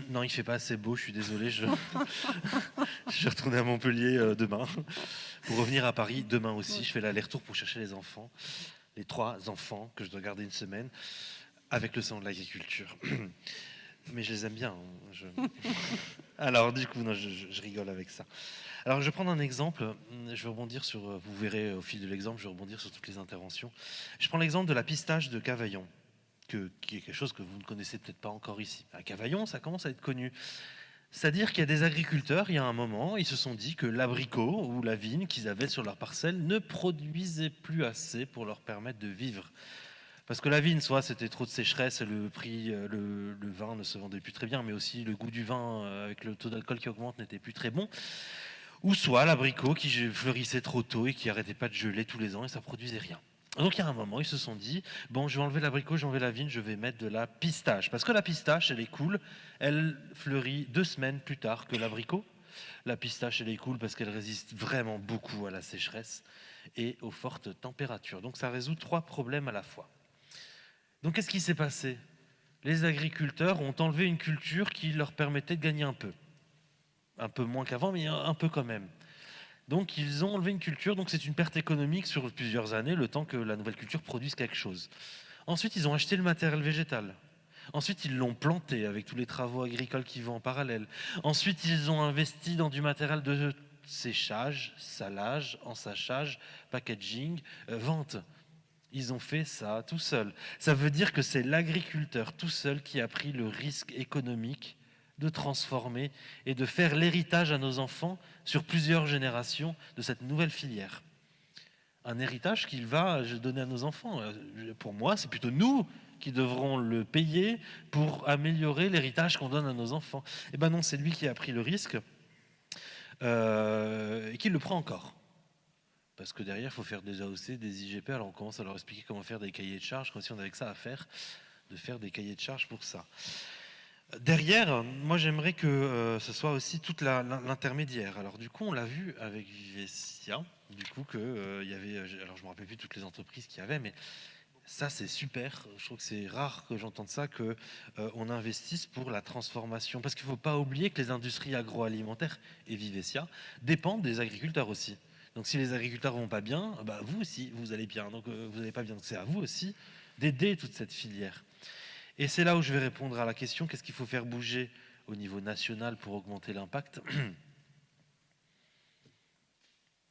Non, il ne fait pas assez beau, je suis désolé. Je vais retourner à Montpellier demain. Pour revenir à Paris, demain aussi, je fais l'aller-retour pour chercher les enfants. Les 3 enfants que je dois garder une semaine avec le salon de l'agriculture. Mais je les aime bien. Alors, du coup, non, je rigole avec ça. Alors, je vais prendre un exemple. Je vais rebondir sur... Vous verrez au fil de l'exemple, je vais rebondir sur toutes les interventions. Je prends l'exemple de la pistache de Cavaillon, qui est quelque chose que vous ne connaissez peut-être pas encore ici. À Cavaillon, ça commence à être connu. C'est-à-dire qu'il y a des agriculteurs, il y a un moment, ils se sont dit que l'abricot ou la vigne qu'ils avaient sur leur parcelle ne produisait plus assez pour leur permettre de vivre. Parce que la vigne, soit c'était trop de sécheresse, le prix, le vin ne se vendait plus très bien, mais aussi le goût du vin avec le taux d'alcool qui augmente n'était plus très bon. Ou soit l'abricot qui fleurissait trop tôt et qui n'arrêtait pas de geler tous les ans et ça produisait rien. Donc il y a un moment, ils se sont dit, bon, je vais enlever l'abricot, je vais enlever la vigne, je vais mettre de la pistache. Parce que la pistache, elle est cool, elle fleurit 2 semaines plus tard que l'abricot. La pistache, elle est cool parce qu'elle résiste vraiment beaucoup à la sécheresse et aux fortes températures. Donc ça résout 3 problèmes à la fois. Donc qu'est-ce qui s'est passé? Les agriculteurs ont enlevé une culture qui leur permettait de gagner un peu. Un peu moins qu'avant, mais un peu quand même. Donc ils ont enlevé une culture, donc c'est une perte économique sur plusieurs années, le temps que la nouvelle culture produise quelque chose. Ensuite, ils ont acheté le matériel végétal. Ensuite, ils l'ont planté avec tous les travaux agricoles qui vont en parallèle. Ensuite, ils ont investi dans du matériel de séchage, salage, ensachage, packaging, vente. Ils ont fait ça tout seuls. Ça veut dire que c'est l'agriculteur tout seul qui a pris le risque économique de transformer et de faire l'héritage à nos enfants sur plusieurs générations de cette nouvelle filière. Un héritage qu'il va donner à nos enfants. Pour moi, c'est plutôt nous qui devrons le payer pour améliorer l'héritage qu'on donne à nos enfants. Eh ben non, c'est lui qui a pris le risque et qui le prend encore. Parce que derrière, il faut faire des AOC, des IGP. Alors on commence à leur expliquer comment faire des cahiers de charges, comme si on avait que ça à faire, de faire des cahiers de charges pour ça. Derrière, moi j'aimerais que ce soit aussi toute l'intermédiaire. Alors du coup, on l'a vu avec Vivesia, du coup il y avait, alors je me rappelle plus toutes les entreprises qu'il y avait, mais ça c'est super. Je trouve que c'est rare que j'entende ça, que on investisse pour la transformation, parce qu'il faut pas oublier que les industries agroalimentaires et Vivesia dépendent des agriculteurs aussi. Donc si les agriculteurs vont pas bien, bah vous aussi vous allez bien. Donc vous n'allez pas bien. Donc c'est à vous aussi d'aider toute cette filière. Et c'est là où je vais répondre à la question, qu'est-ce qu'il faut faire bouger au niveau national pour augmenter l'impact?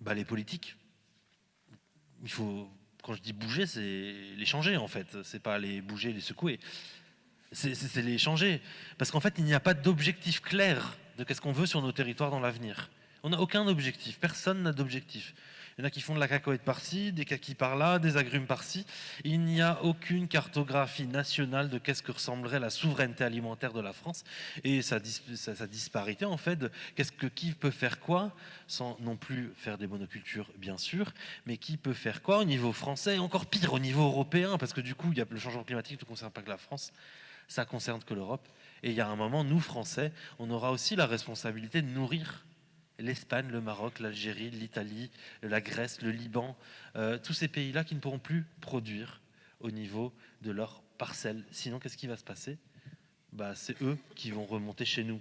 Bah, les politiques. Il faut, quand je dis bouger, c'est les changer en fait. C'est pas les bouger, les secouer. C'est les changer. Parce qu'en fait, il n'y a pas d'objectif clair de qu'est-ce qu'on veut sur nos territoires dans l'avenir. On n'a aucun objectif. Personne n'a d'objectif. Il y en a qui font de la cacahuète par-ci, des kakis par-là, des agrumes par-ci. Il n'y a aucune cartographie nationale de qu'est-ce que ressemblerait la souveraineté alimentaire de la France et sa disparité en fait, de qui peut faire quoi, sans non plus faire des monocultures bien sûr, mais qui peut faire quoi au niveau français, et encore pire au niveau européen, parce que du coup le changement climatique ne concerne pas que la France, ça concerne que l'Europe. Et il y a un moment, nous Français, on aura aussi la responsabilité de nourrir l'Espagne, le Maroc, l'Algérie, l'Italie, la Grèce, le Liban, tous ces pays-là qui ne pourront plus produire au niveau de leurs parcelles. Sinon, qu'est-ce qui va se passer? Bah, c'est eux qui vont remonter chez nous.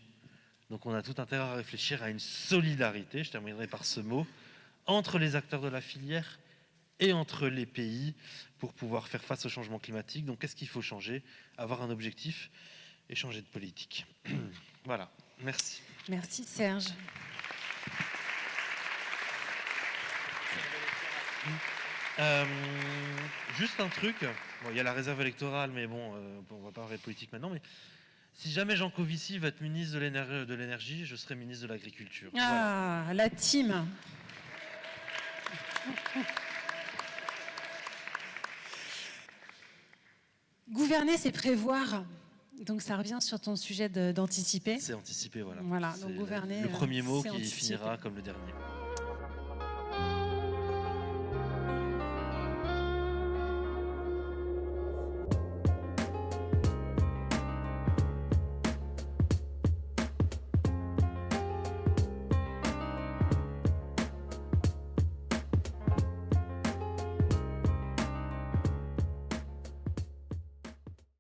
Donc on a tout intérêt à réfléchir à une solidarité, je terminerai par ce mot, entre les acteurs de la filière et entre les pays pour pouvoir faire face au changement climatique. Donc qu'est-ce qu'il faut changer? Avoir un objectif et changer de politique. Voilà, merci. Merci Serge. Juste un truc, bon, il y a la réserve électorale, mais bon, on va pas parler de politique maintenant, mais si jamais Jean Covici va être ministre de l'énergie, je serai ministre de l'agriculture. Ah, voilà. La team. Gouverner, c'est prévoir. Donc ça revient sur ton sujet d'anticiper. C'est anticiper, voilà. Voilà, C'est donc gouverner. le premier mot c'est qui anticiper. finira comme le dernier.